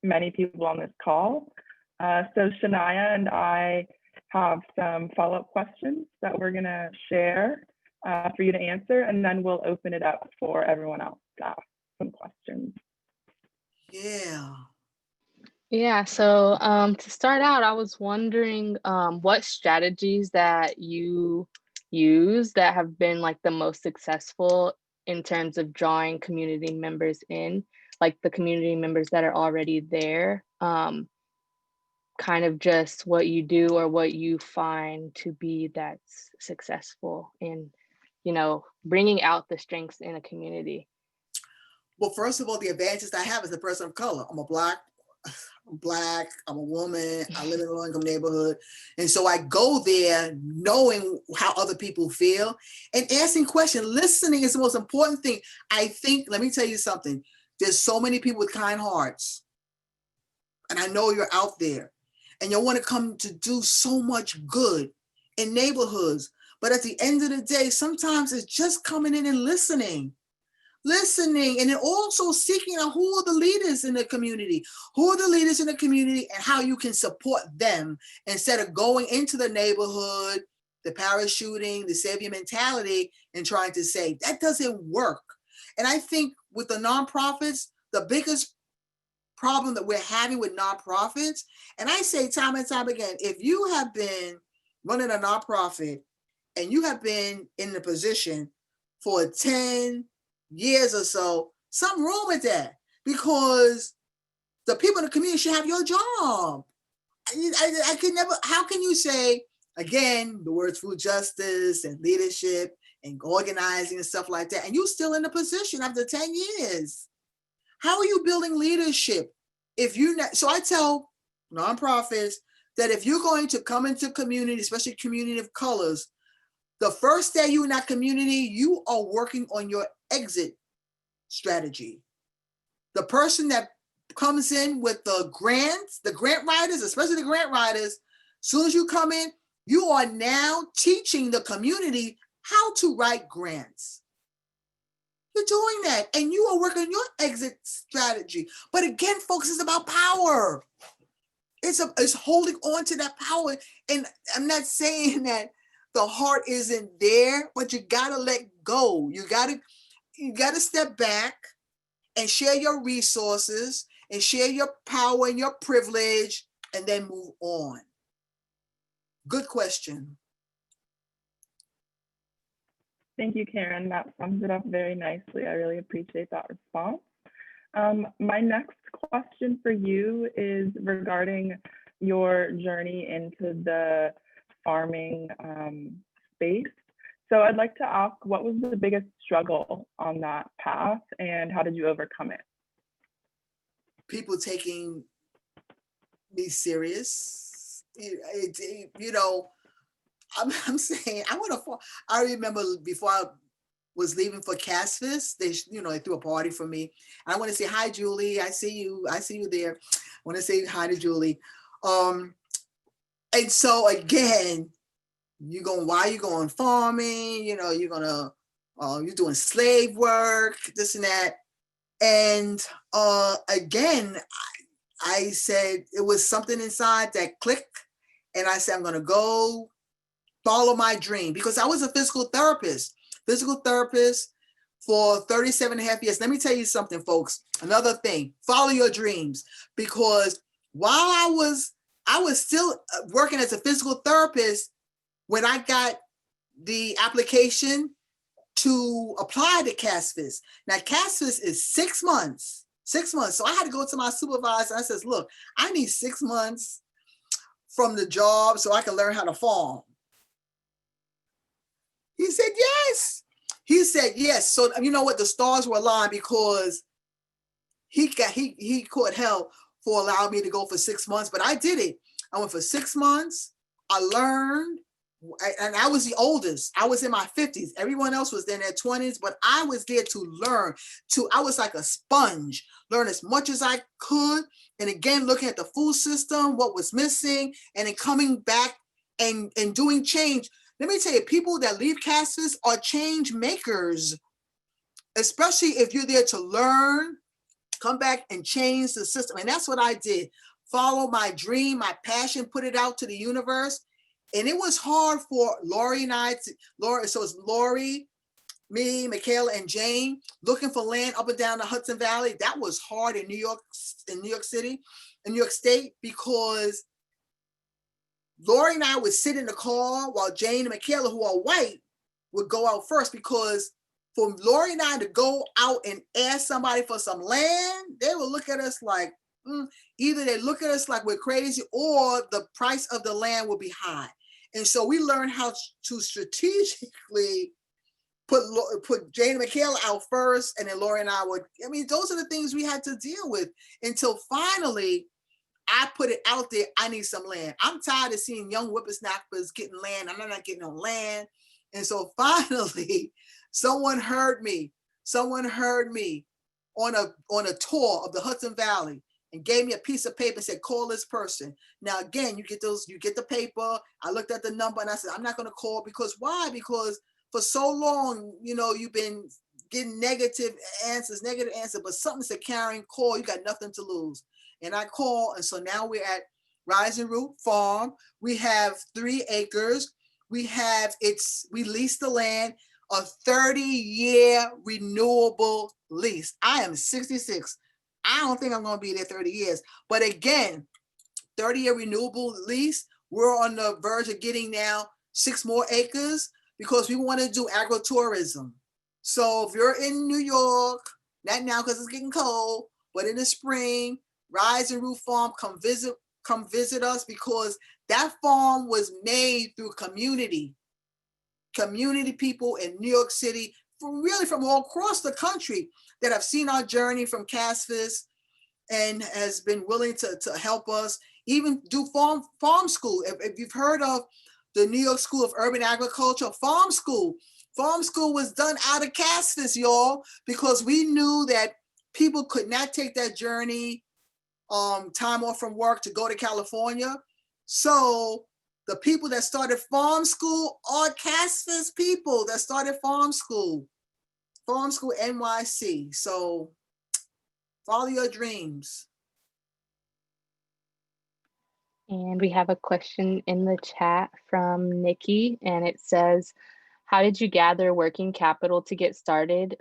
S3: for many people on this call. So Shania and I have some follow-up questions that we're gonna share for you to answer, and then we'll open it up for everyone else to ask some questions.
S2: Yeah, so to start out, I was wondering what strategies that you use that have been like the most successful in terms of drawing community members in, like the community members that are already there, kind of just what you do or what you find to be that's successful in, you know, bringing out the strengths in a community.
S6: Well, first of all, the advantage I have as a person of color. I'm Black, I'm a woman, I live in a low-income neighborhood. And so I go there knowing how other people feel and asking questions. Listening is the most important thing. I think, let me tell you something. There's so many people with kind hearts. And I know you're out there and you want to come to do so much good in neighborhoods. But at the end of the day, sometimes it's just coming in and listening, and then also seeking out who are the leaders in the community, and how you can support them instead of going into the neighborhood, the parachuting, the savior mentality, and trying to say that doesn't work. And I think with the nonprofits, the biggest problem that we're having with nonprofits, and I say time and time again, if you have been running a nonprofit and you have been in the position for 10 years or so, something wrong with that, because the people in the community should have your job. I can never, how can you say, again, the words food justice and leadership and organizing and stuff like that, and you're still in the position after 10 years? How are you building leadership if you not? So I tell nonprofits that if you're going to come into community, especially community of colors, the first day you're in that community, you are working on your exit strategy. The person that comes in with the grants, the grant writers, especially the grant writers, as soon as you come in, you are now teaching the community how to write grants. You're doing that, and you are working on your exit strategy. But again, folks, it's about power. It's holding on to that power. And I'm not saying that the heart isn't there, but you gotta let go. You gotta step back and share your resources and share your power and your privilege, and then move on. Good question.
S3: Thank you, Karen. That sums it up very nicely. I really appreciate that response. My next question for you is regarding your journey into the farming space. So I'd like to ask, what was the biggest struggle on that path and how did you overcome it?
S6: People taking me serious. You know, I'm saying, I remember before I was leaving for Casfis, they threw a party for me. I want to say, hi, Julie. I see you there. I want to say hi to Julie. And so again, why are you going farming? You're doing slave work, this and that. And again, I said, it was something inside that clicked. And I said, I'm going to go follow my dream, because I was a physical therapist for 37 and a half years. Let me tell you something, folks. Another thing, follow your dreams, because while I was still working as a physical therapist when I got the application to apply to CASFIS. Now, CASFIS is 6 months. 6 months. So I had to go to my supervisor. I says, look, I need 6 months from the job so I can learn how to farm. He said, yes. He said, yes. So you know what? The stars were aligned, because he caught hell for allowing me to go for 6 months, but I did it. I went for 6 months. I learned, and I was the oldest. I was in my 50s. Everyone else was in their 20s, but I was there to learn. I was like a sponge, learn as much as I could. And again, looking at the food system, what was missing, and then coming back and doing change. Let me tell you, people that leave CASFIS are change makers, especially if you're there to learn, come back and change the system. And that's what I did. Follow my dream, my passion, put it out to the universe. And it was hard for Lori and I, so it's Lori, me, Michaela, and Jane looking for land up and down the Hudson Valley. That was hard in New York City, in New York State, because Lori and I would sit in the car while Jane and Michaela, who are white, would go out first, because for Lori and I to go out and ask somebody for some land, they would look at us like, either they look at us like we're crazy, or the price of the land will be high. And so we learned how to strategically put Jane and Michaela out first, and then Lori and I would, those are the things we had to deal with until finally I put it out there. I need some land. I'm tired of seeing young whippersnappers getting land. I'm not getting no land. And so finally, someone heard me on a tour of the Hudson Valley and gave me a piece of paper and said, call this person. Now, again, you get the paper. I looked at the number and I said, I'm not going to call, because why? Because for so long, you've been getting negative answers, but something said, Karen, call, you got nothing to lose. And I call, and so now we're at Ryzen Root Farm. We have 3 acres. We lease the land, a 30-year renewable lease. I am 66. I don't think I'm going to be there 30 years. But again, 30-year renewable lease. We're on the verge of getting now 6 more acres, because we want to do agritourism. So if you're in New York, not now because it's getting cold, but in the spring, Ryzen Root Farm, come visit us, because that farm was made through community people in New York City, from all across the country, that have seen our journey from CASFIS and has been willing to help us even do farm school. If you've heard of the New York School of Urban Agriculture, farm school was done out of CASFIS, y'all, because we knew that people could not take that journey, time off from work to go to California. So the people that started farm school are CASFIS people that started farm school NYC. So follow your dreams.
S2: And we have a question in the chat from Nikki, and it says, how did you gather working capital to get started?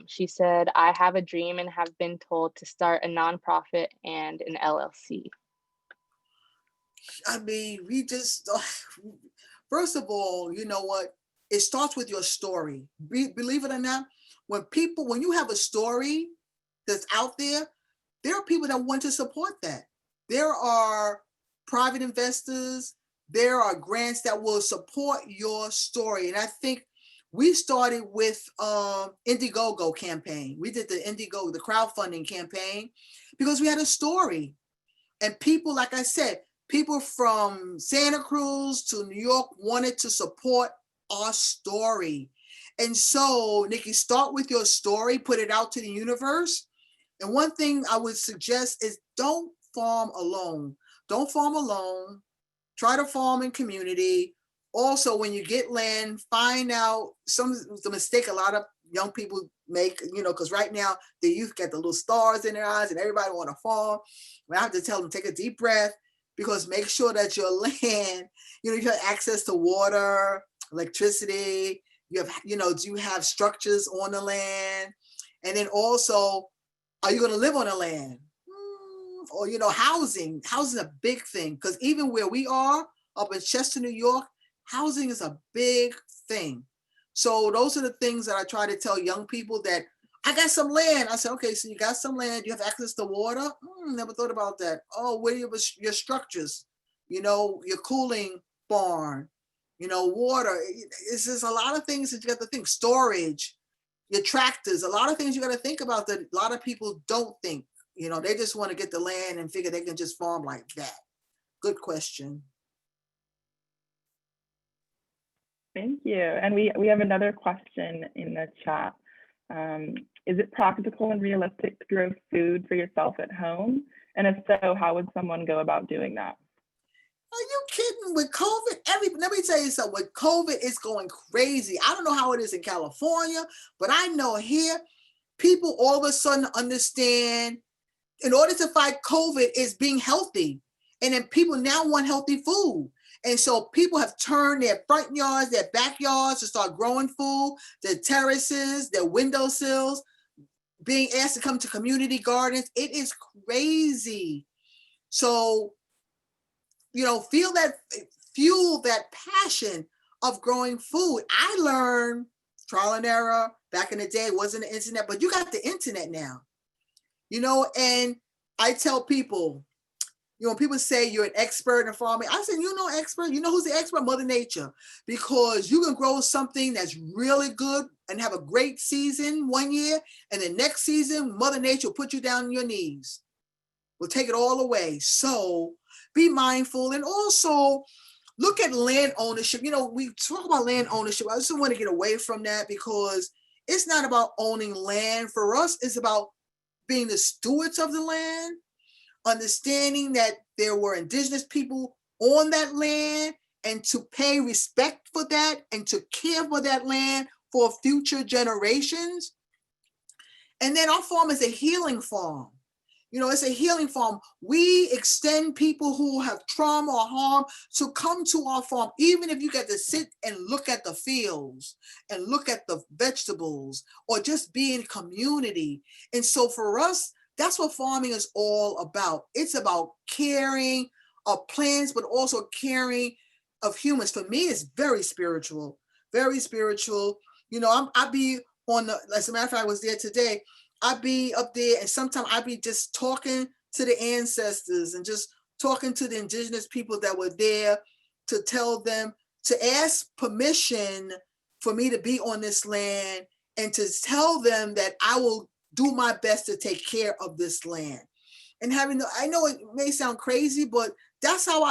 S2: She said, I have a dream and have been told to start a nonprofit and an LLC.
S6: First of all, you know what? It starts with your story. Believe it or not, when you have a story that's out there are people that want to support that. There are private investors, there are grants that will support your story. And I think we started with Indiegogo campaign. We did the crowdfunding campaign, because we had a story. And people, like I said, people from Santa Cruz to New York wanted to support our story. And so, Nikki, start with your story, put it out to the universe. And one thing I would suggest is don't farm alone. Try to farm in community. Also, when you get land, find out the mistake a lot of young people make, because right now the youth get the little stars in their eyes and everybody want to farm. I have to tell them, take a deep breath, because make sure that your land, you have access to water, electricity, do you have structures on the land? And then also, are you going to live on the land? Or, housing. Housing is a big thing, because even where we are up in Chester, New York, housing is a big thing. So those are the things that I try to tell young people, that I got some land. I said, okay, so you got some land, you have access to water? Never thought about that. Oh, where are your structures? Your cooling barn, water. It's just a lot of things that you got to think. Storage, your tractors, a lot of things you got to think about that a lot of people don't think. They just want to get the land and figure they can just farm like that. Good question.
S3: Thank you. And we have another question in the chat. Is it practical and realistic to grow food for yourself at home? And if so, how would someone go about doing that?
S6: Are you kidding? With COVID, let me tell you something. With COVID, it's going crazy. I don't know how it is in California, but I know here, people all of a sudden understand, in order to fight COVID, is being healthy. And then people now want healthy food. And so people have turned their front yards, their backyards to start growing food, their terraces, their windowsills, being asked to come to community gardens. It is crazy. So, fuel that passion of growing food. I learned trial and error. Back in the day, it wasn't the internet, but you got the internet now. And I tell people, when people say you're an expert in farming, I said, expert, who's the expert? Mother Nature. Because you can grow something that's really good and have a great season one year, and the next season, Mother Nature will put you down on your knees. We'll take it all away. So be mindful, and also look at land ownership. We talk about land ownership. I just want to get away from that, because it's not about owning land. For us, it's about being the stewards of the land, understanding that there were indigenous people on that land, and to pay respect for that and to care for that land for future generations. And then our farm is a healing farm. It's a healing farm. We extend people who have trauma or harm to come to our farm, even if you get to sit and look at the fields and look at the vegetables, or just be in community. And so for us, that's what farming is all about. It's about caring of plants, but also caring of humans. For me, it's very spiritual, very spiritual. I be on the, as a matter of fact, I was there today. I'd be up there, and sometimes I'd be just talking to the ancestors and just talking to the indigenous people that were there, to tell them, to ask permission for me to be on this land, and to tell them that I will do my best to take care of this land. And I know it may sound crazy, but that's how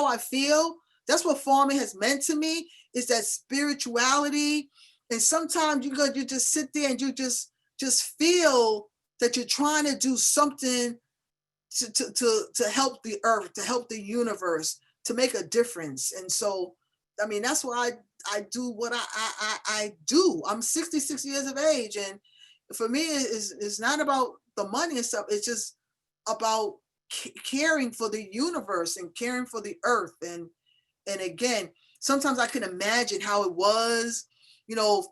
S6: I feel. That's what farming has meant to me, is that spirituality. And sometimes you just sit there and you just feel that you're trying to do something to help the earth, to help the universe, to make a difference. And so, that's why I do what I do. I'm 66 years of age, and for me, it's not about the money and stuff. It's just about caring for the universe and caring for the earth. And again, sometimes I can imagine how it was,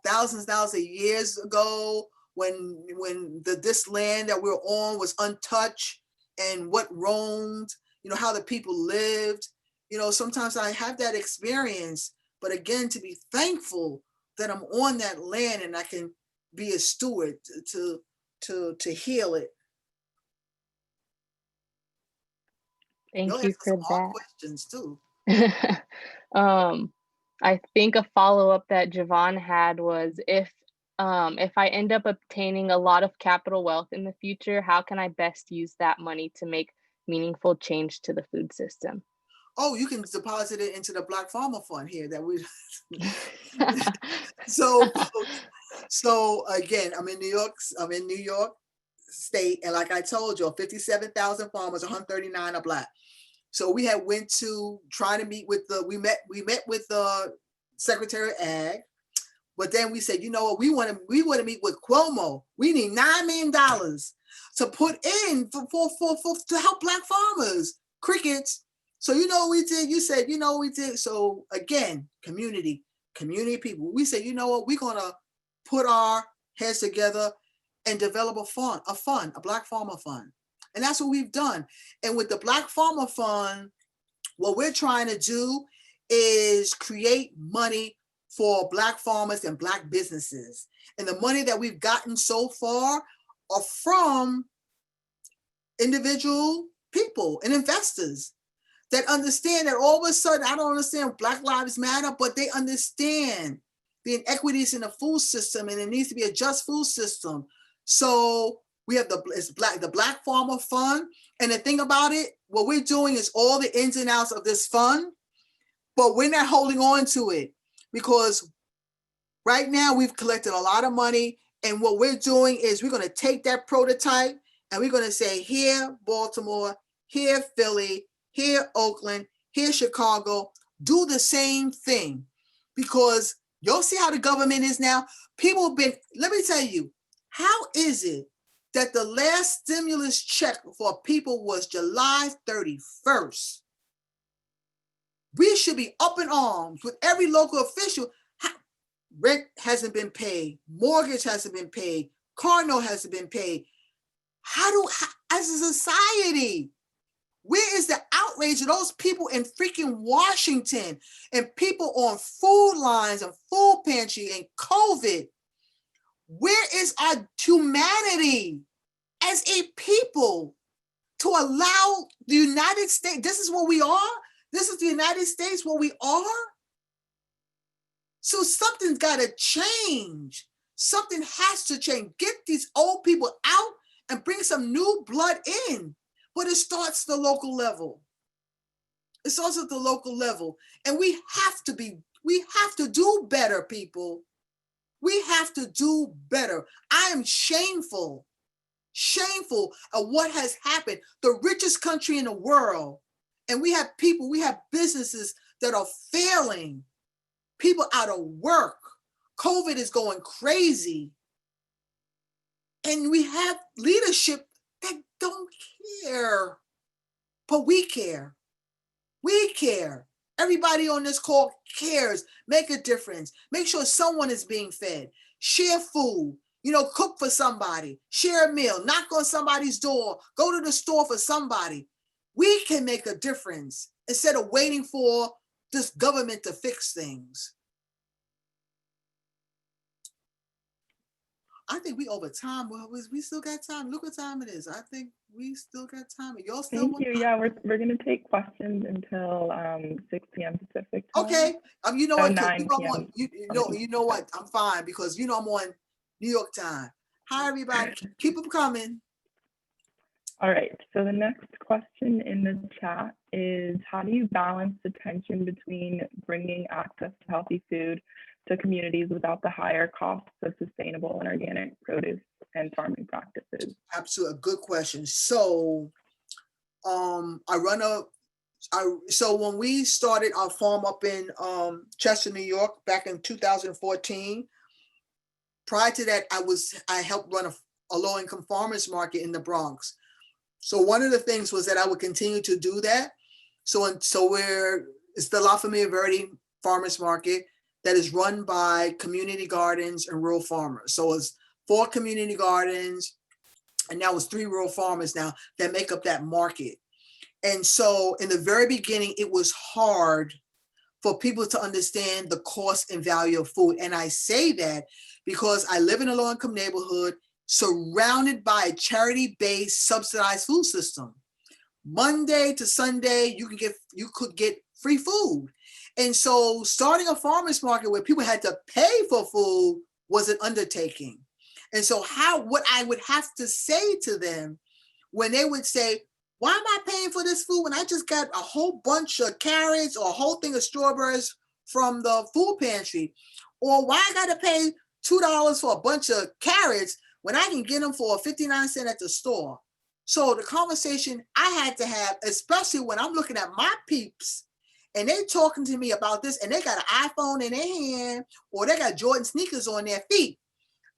S6: thousands of years ago, when this land that we're on was untouched, and what roamed, how the people lived. Sometimes I have that experience, but again, to be thankful that I'm on that land and I can be a steward to heal it.
S2: Thank you for that.
S6: Questions too.
S2: I think a follow-up that Javon had was, if I end up obtaining a lot of capital wealth in the future, how can I best use that money to make meaningful change to the food system?
S6: Oh, you can deposit it into the Black Farmer Fund here that we. So again, I'm in New York State, and like I told you, 57,000 farmers, 139 are Black. So we had went to trying to meet with we met with the Secretary of Ag. But then we said, we want to meet with Cuomo. We need $9 million to put in for to help Black farmers. Crickets. So you know what we did? You said, you know what we did? So again, community people. We said, you know what? We're gonna put our heads together and develop a Black Farmer Fund. And that's what we've done. And with the Black Farmer Fund, what we're trying to do is create money for Black farmers and Black businesses. And the money that we've gotten so far are from individual people and investors that understand that all of a sudden, I don't understand Black Lives Matter, but they understand the inequities in the food system, and it needs to be a just food system. So we have the Black Farmer Fund. And the thing about it, what we're doing is all the ins and outs of this fund, but we're not holding on to it, because right now we've collected a lot of money. And what we're doing is we're going to take that prototype and we're going to say, here, Baltimore, here, Philly, here, Oakland, here, Chicago, do the same thing. Because you'll see how the government is now. People have been, let me tell you, how is it that the last stimulus check for people was July 31st? We should be up in arms with every local official. Rent hasn't been paid. Mortgage hasn't been paid. Car note hasn't been paid. As a society, where is the outrage of those people in freaking Washington and people on food lines and food pantry and COVID? Where is our humanity as a people to allow the United States? This is what we are. This is the United States, what we are. So something's got to change. Something has to change. Get these old people out and bring some new blood in. But it starts at the local level. It starts at the local level. And we have to do better, people. We have to do better. I am shameful of what has happened. The richest country in the world. And we have businesses that are failing. People out of work. COVID is going crazy. And we have leadership that don't care. But we care. We care. Everybody on this call cares. Make a difference. Make sure someone is being fed. Share food. Cook for somebody. Share a meal. Knock on somebody's door. Go to the store for somebody. We can make a difference instead of waiting for this government to fix things. I think we over time. Well, we still got time. Look what time it is. I think we still got time. Y'all still
S3: Thank you. Yeah, we're going to take questions until 6 p.m. Pacific time.
S6: Okay. You know what?
S3: 9 p.m.
S6: You know what? I'm fine because I'm on New York time. Hi, everybody. Keep them coming.
S3: All right. So the next question in the chat is, how do you balance the tension between bringing access to healthy food to communities without the higher costs of sustainable and organic produce and farming practices?
S6: Absolutely, a good question. So, so when we started our farm up in Chester, New York, back in 2014, prior to that, I helped run a low-income farmers market in the Bronx. So one of the things was that I would continue to do that. So it's the La Familia Verde Farmers Market that is run by community gardens and rural farmers. So it's 4 community gardens, and now it's 3 rural farmers now that make up that market. And so in the very beginning, it was hard for people to understand the cost and value of food. And I say that because I live in a low-income neighborhood surrounded by a charity-based subsidized food system. Monday to Sunday, you could get free food. And so starting a farmer's market where people had to pay for food was an undertaking. And so what I would have to say to them when they would say, why am I paying for this food when I just got a whole bunch of carrots or a whole thing of strawberries from the food pantry? Or why I gotta pay $2 for a bunch of carrots when I can get them for 59 cents at the store? So the conversation I had to have, especially when I'm looking at my peeps and they talking to me about this and they got an iPhone in their hand or they got Jordan sneakers on their feet,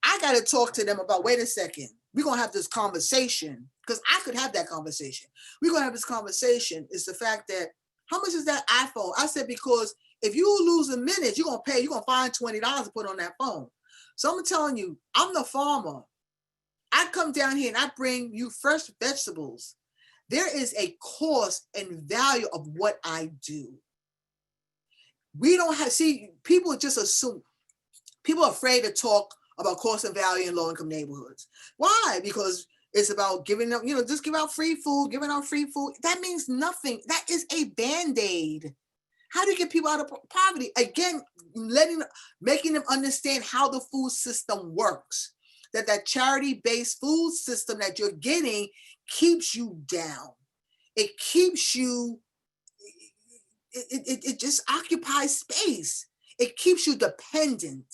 S6: I got to talk to them about, wait a second, we're going to have this conversation, because I could have that conversation. We're going to have this conversation is the fact that How much is that iPhone? I said, because if you lose a minute, you're going to find $20 to put on that phone. So I'm telling you, I'm the farmer. I come down here and I bring you fresh vegetables. There is a cost and value of what I do. We don't have, see, people just assume, people are afraid to talk about cost and value in low-income neighborhoods. Why? Because it's about giving them, just give out free food, giving out free food. That means nothing. That is a Band-Aid. How do you get people out of poverty? Again, making them understand how the food system works. That charity-based food system that you're getting keeps you down. It keeps you, it just occupies space. It keeps you dependent.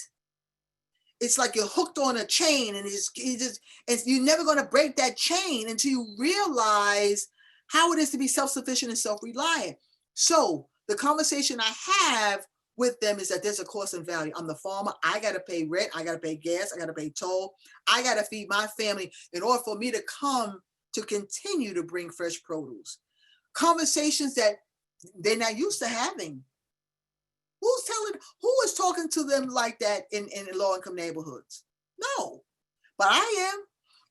S6: It's like you're hooked on a chain, and and you're never going to break that chain until you realize how it is to be self-sufficient and self-reliant. So the conversation I have with them is that there's a cost and value. I'm the farmer. I got to pay rent. I got to pay gas. I got to pay toll. I got to feed my family in order for me to come to continue to bring fresh produce. Conversations that they're not used to having. Who is talking to them like that in low-income neighborhoods? No, but I am.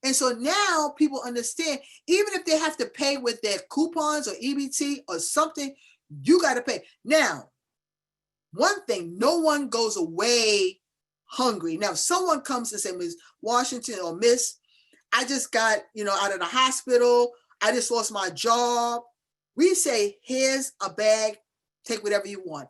S6: And so now people understand, even if they have to pay with their coupons or EBT or something, you got to pay. Now, one thing, no one goes away hungry. Now, if someone comes and says, Ms. Washington or Miss, I just got, out of the hospital, I just lost my job. We say, here's a bag, take whatever you want.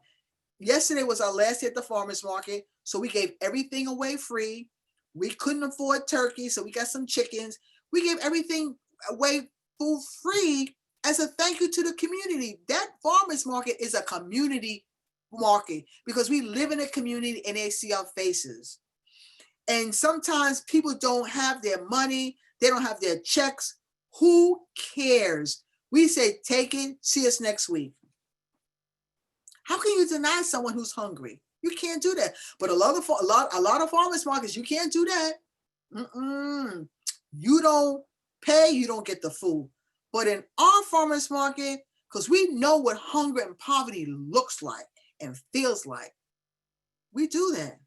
S6: Yesterday was our last day at the farmer's market, so we gave everything away free. We couldn't afford turkey, so we got some chickens. We gave everything away food free as a thank you to the community. That farmer's market is a community market because we live in a community and they see our faces. And sometimes people don't have their money, they don't have their checks. Who cares? We say, take it, see us next week. How can you deny someone who's hungry? You can't do that. But a lot of farmers markets, you can't do that. You don't pay, you don't get the food. But in our farmers market, because we know what hunger and poverty looks like and feels like, we do that.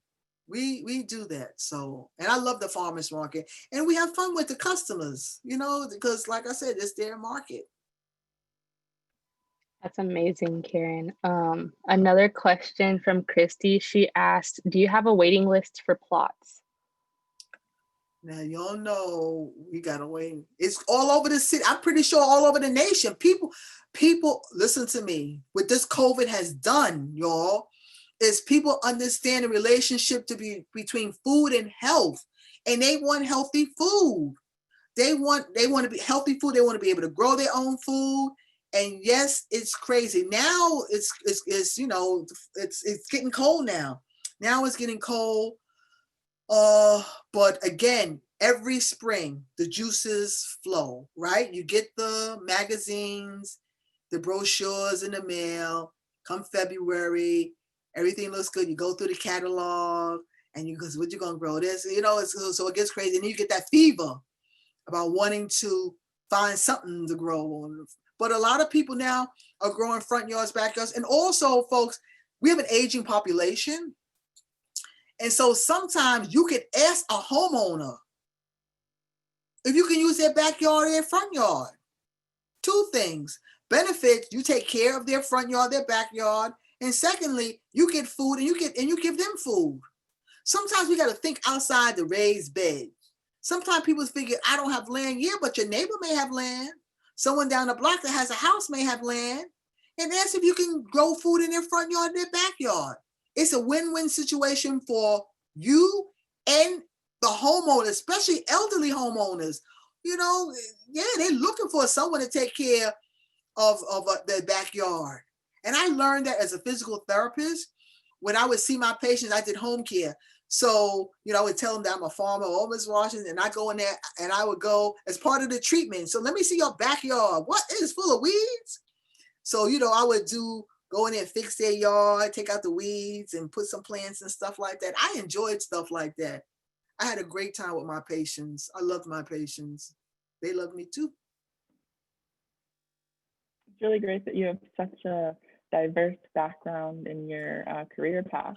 S6: We do that. So, and I love the farmers market, and we have fun with the customers, because like I said, it's their market.
S2: That's amazing, Karen. Another question from Christy. She asked, do you have a waiting list for plots?
S6: Now, y'all know we gotta wait. It's all over the city. I'm pretty sure all over the nation. People, listen to me. What this COVID has done, y'all, is people understand the relationship between food and health, and they want healthy food. They want to be healthy food. They want to be able to grow their own food. And yes, it's crazy. Now it's getting cold now. Now it's getting cold. But again, every spring the juices flow, right? You get the magazines, the brochures in the mail. Come February, everything looks good. You go through the catalog and you go, what you gonna grow? This, so it gets crazy. And then you get that fever about wanting to find something to grow. But a lot of people now are growing front yards, backyards. And also, folks, we have an aging population. And so sometimes you could ask a homeowner if you can use their backyard or their front yard. Two things. Benefits, you take care of their front yard, their backyard. And secondly, you get food and you give them food. Sometimes we got to think outside the raised bed. Sometimes people figure, I don't have land. Yeah, but your neighbor may have land. Someone down the block that has a house may have land. And ask if you can grow food in their front yard, their backyard. It's a win-win situation for you and the homeowner, especially elderly homeowners. They're looking for someone to take care of their backyard. And I learned that as a physical therapist. When I would see my patients, I did home care. So, I would tell them that I'm a farmer, oh, Ms. Washington, and I go in there and I would go as part of the treatment. So let me see your backyard. What? It is full of weeds? So, I would go in there and fix their yard, take out the weeds and put some plants and stuff like that. I enjoyed stuff like that. I had a great time with my patients. I loved my patients. They loved me too.
S3: really great that you have such a diverse background in your career path.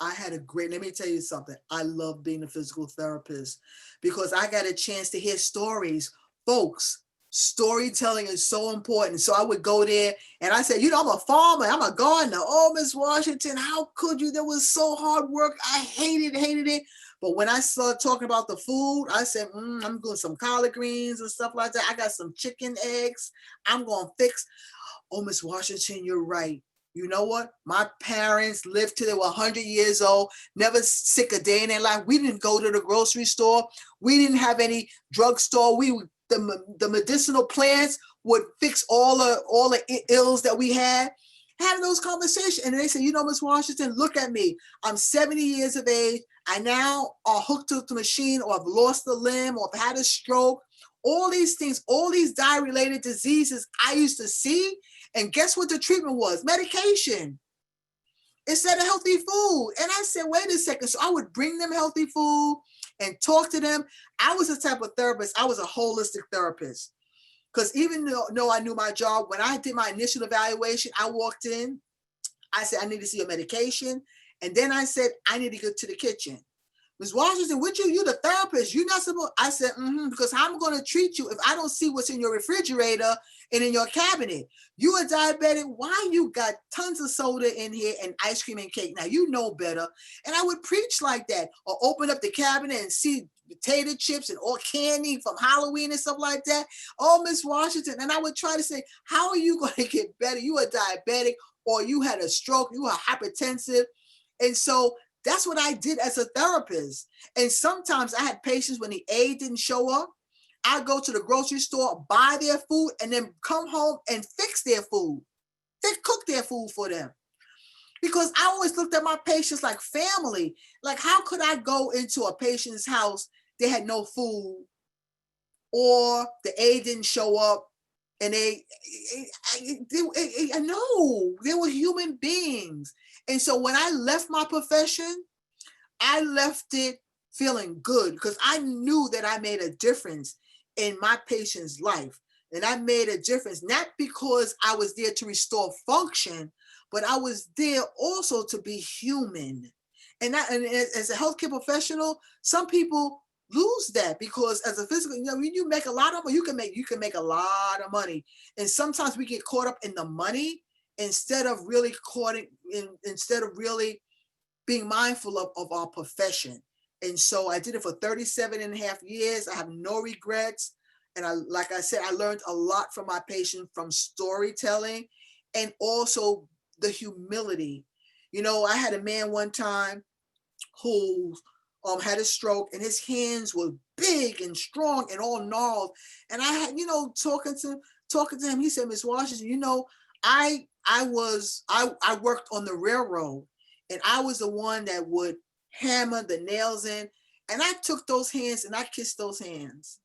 S6: I had a great, let me tell you something. I love being a physical therapist because I got a chance to hear stories. Folks, storytelling is so important. So I would go there and I said, I'm a farmer, I'm a gardener. Oh, Miss Washington, how could you? That was so hard work. I hated it. But when I started talking about the food, I said, I'm doing some collard greens and stuff like that. I got some chicken eggs. I'm going to fix. Oh, Miss Washington, you're right. You know what? My parents lived till they were 100 years old, never sick a day in their life. We didn't go to the grocery store. We didn't have any drugstore. The medicinal plants would fix all the ills that we had. Having those conversations. And they said, Miss Washington, look at me. I'm 70 years of age. I now are hooked to the machine, or I've lost a limb, or I've had a stroke. All these things, all these dye-related diseases I used to see. And guess what the treatment was? Medication instead of healthy food. And I said, wait a second. So I would bring them healthy food and talk to them. I was the type of therapist, I was a holistic therapist. Because even though I knew my job, when I did my initial evaluation, I walked in, I said, I need to see your medication. And then I said, I need to go to the kitchen. Ms. Washington, you're the therapist. You're not supposed, I said, because I'm going to treat you if I don't see what's in your refrigerator and in your cabinet. You are diabetic. Why you got tons of soda in here and ice cream and cake? Now, you know better. And I would preach like that, or open up the cabinet and see potato chips and all candy from Halloween and stuff like that. Oh, Ms. Washington. And I would try to say, how are you going to get better? You are diabetic, or you had a stroke, you are hypertensive. And so that's what I did as a therapist. And sometimes I had patients when the aide didn't show up, I'd go to the grocery store, buy their food, and then come home and fix their food. They cook their food for them. Because I always looked at my patients like family. Like, how could I go into a patient's house, they had no food, or the aide didn't show up, and I know they were human beings. And so when I left my profession, I left it feeling good because I knew that I made a difference in my patient's life. And I made a difference, not because I was there to restore function, but I was there also to be human. And as a healthcare professional, some people lose that because as a physical, when you make a lot of money, you can make a lot of money. And sometimes we get caught up in the money instead of really being mindful of our profession. And so I did it for 37 and a half years. I have no regrets. And like I said, I learned a lot from my patients, from storytelling and also the humility. I had a man one time who had a stroke, and his hands were big and strong and all gnarled. And I had, talking to him, he said, Miss Washington, I worked on the railroad, and I was the one that would hammer the nails in. And I took those hands and I kissed those hands.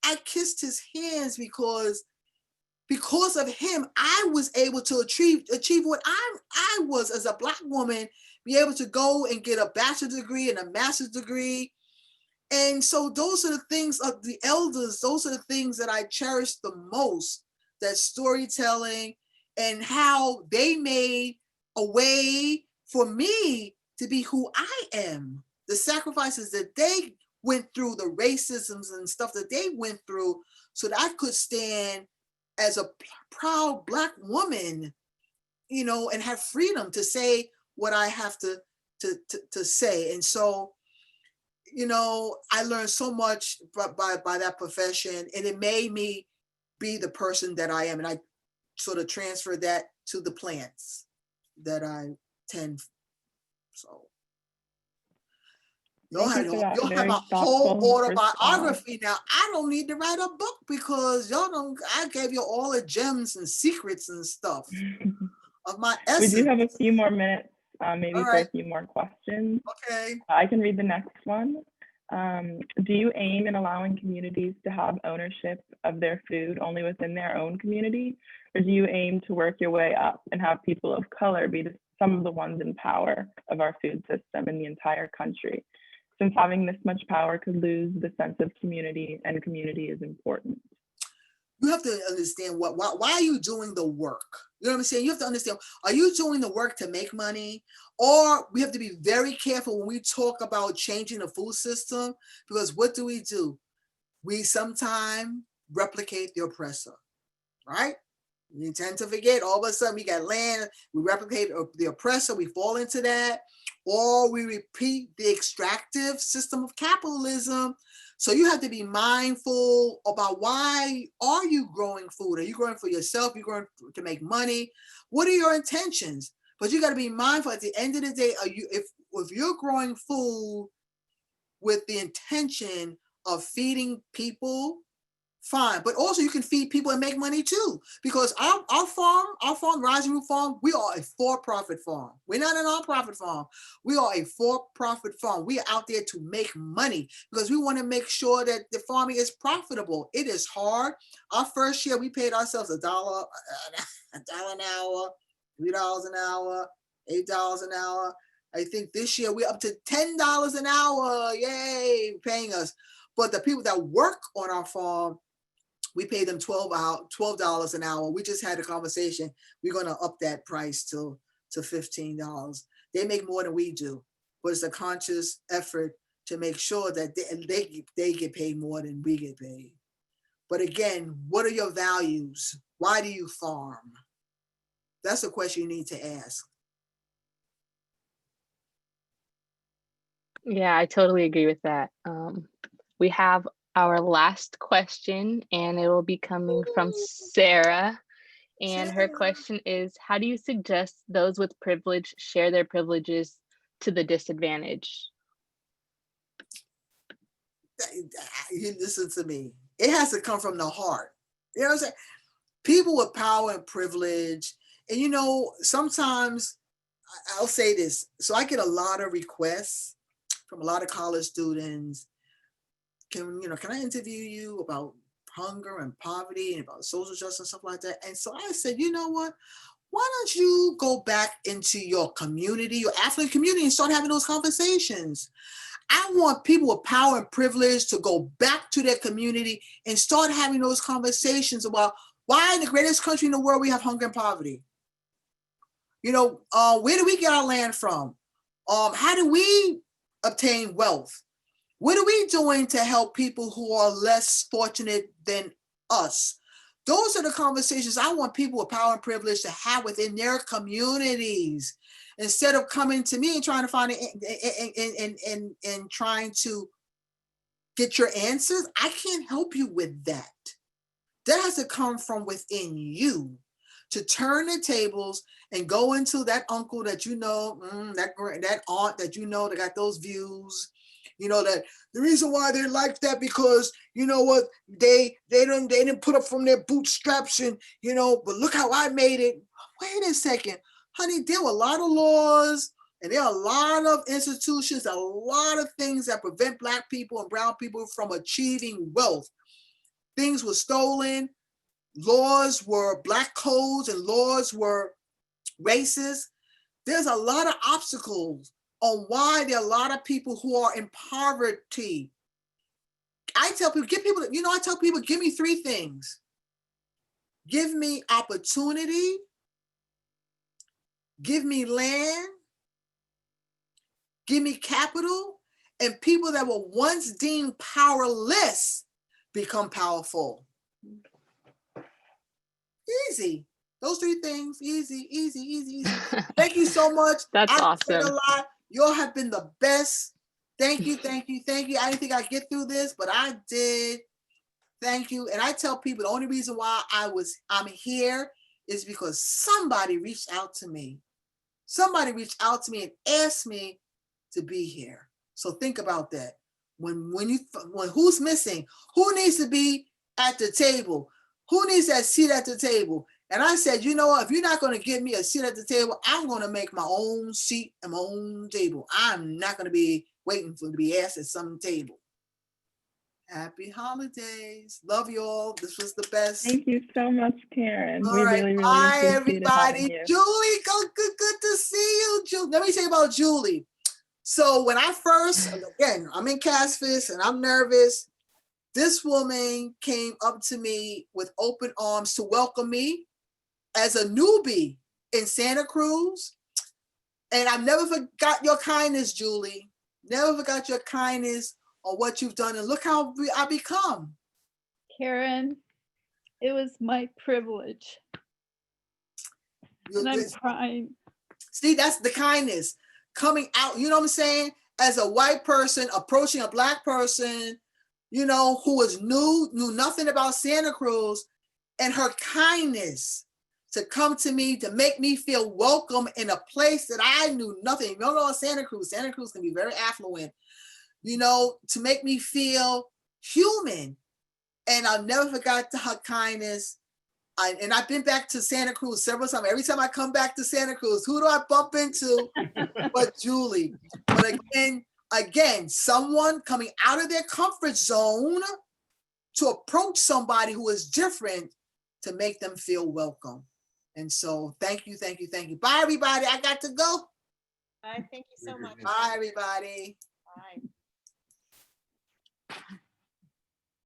S6: I kissed his hands because of him, I was able to achieve what I was as a Black woman, be able to go and get a bachelor's degree and a master's degree. And so those are the things of the elders. Those are the things that I cherish the most, that storytelling and how they made a way for me to be who I am. The sacrifices that they went through, the racisms and stuff that they went through, so that I could stand as a proud Black woman, and have freedom to say what I have to say. And so, I learned so much by that profession, and it made me be the person that I am. And I sort of transferred that to the plants that I tend. So you'll have a whole autobiography now. I don't need to write a book because I gave you all the gems and secrets and stuff of my essence.
S3: We do have a few more minutes, maybe for a few more questions.
S6: Okay.
S3: I can read the next one. Do you aim in allowing communities to have ownership of their food only within their own community? Or do you aim to work your way up and have people of color be some of the ones in power of our food system in the entire country? Since having this much power could lose the sense of community, and community is important.
S6: You have to understand why are you doing the work? You know what I'm saying? You have to understand, are you doing the work to make money? Or we have to be very careful when we talk about changing the food system, because what do? We sometimes replicate the oppressor, right? We tend to forget, all of a sudden we got land, we replicate the oppressor, we fall into that, or we repeat the extractive system of capitalism. So you have to be mindful about, why are you growing food? Are you growing for yourself? You're growing to make money? What are your intentions? But you got to be mindful, at the end of the day, if you're growing food with the intention of feeding people, fine. But also you can feed people and make money too. Because our farm, Ryzen Farm, we are a for-profit farm. We're not a non-profit farm. We are a for-profit farm. We are out there to make money because we want to make sure that the farming is profitable. It is hard. Our first year, we paid ourselves $1 an hour, $3 an hour, $8 an hour. I think this year we're up to $10 an hour. Yay, paying us. But the people that work on our farm, we pay them $12 an hour. We just had a conversation. We're going to up that price to $15. They make more than we do, but it's a conscious effort to make sure that they get paid more than we get paid. But again, what are your values? Why do you farm? That's a question you need to ask.
S2: Yeah, I totally agree with that. We have our last question, and it will be coming from Sarah. And her question is, how do you suggest those with privilege share their privileges to the disadvantaged?
S6: You listen to me. It has to come from the heart. You know what I'm saying? People with power and privilege, and sometimes I'll say this. So I get a lot of requests from a lot of college students. Can I interview you about hunger and poverty and about social justice and stuff like that? And so I said, you know what? Why don't you go back into your community, your affluent community, and start having those conversations? I want people with power and privilege to go back to their community and start having those conversations about why in the greatest country in the world we have hunger and poverty. Where do we get our land from? How do we obtain wealth? What are we doing to help people who are less fortunate than us? Those are the conversations I want people with power and privilege to have within their communities, instead of coming to me and trying to find it and trying to get your answers. I can't help you with that. That has to come from within you, to turn the tables and go into that uncle that that aunt that that got those views. That the reason why they're like that because what, they didn't put up from their bootstraps, and but look how I made it. Wait a second, honey, there were a lot of laws and there are a lot of institutions, a lot of things that prevent Black people and brown people from achieving wealth. Things were stolen, laws were Black codes, and laws were racist. There's a lot of obstacles on why there are a lot of people who are in poverty. I tell people, give me 3 things. Give me opportunity, give me land, give me capital, and people that were once deemed powerless become powerful. Easy. Those 3 things, easy. Thank you so much.
S2: That's awesome.
S6: Said a lot. Y'all have been the best. Thank you. I didn't think I'd get through this, but I did. Thank you. And I tell people the only reason why I'm here is because somebody reached out to me. Somebody reached out to me and asked me to be here. So think about that. When who's missing? Who needs to be at the table? Who needs that seat at the table? And I said, you know what? If you're not going to give me a seat at the table, I'm going to make my own seat and my own table. I'm not going to be waiting to be asked at some table. Happy holidays. Love you all. This was the best.
S3: Thank you so much, Karen.
S6: All
S3: we
S6: right.
S3: really
S6: Bye,
S3: appreciated having
S6: everybody.
S3: you.
S6: Julie, good to see you. Julie. Let me tell you about Julie. So when I first, again, I'm in CASFIS and I'm nervous. This woman came up to me with open arms to welcome me as a newbie in Santa Cruz. And I've never forgot your kindness, Julie. Never forgot your kindness or what you've done. And look how I become.
S9: Karen, it was my privilege. And I'm crying.
S6: See, that's the kindness coming out. You know what I'm saying? As a white person approaching a Black person, you know, who was knew nothing about Santa Cruz, and her kindness to come to me, to make me feel welcome in a place that I knew nothing. You don't know Santa Cruz. Santa Cruz can be very affluent, you know, to make me feel human. And I'll never forget her kindness. And I've been back to Santa Cruz several times. Every time I come back to Santa Cruz, who do I bump into but Julie? But again, someone coming out of their comfort zone to approach somebody who is different to make them feel welcome. And so thank you, thank you, thank you. Bye, everybody. I got to go.
S1: Bye. Thank you so much.
S6: Bye, everybody.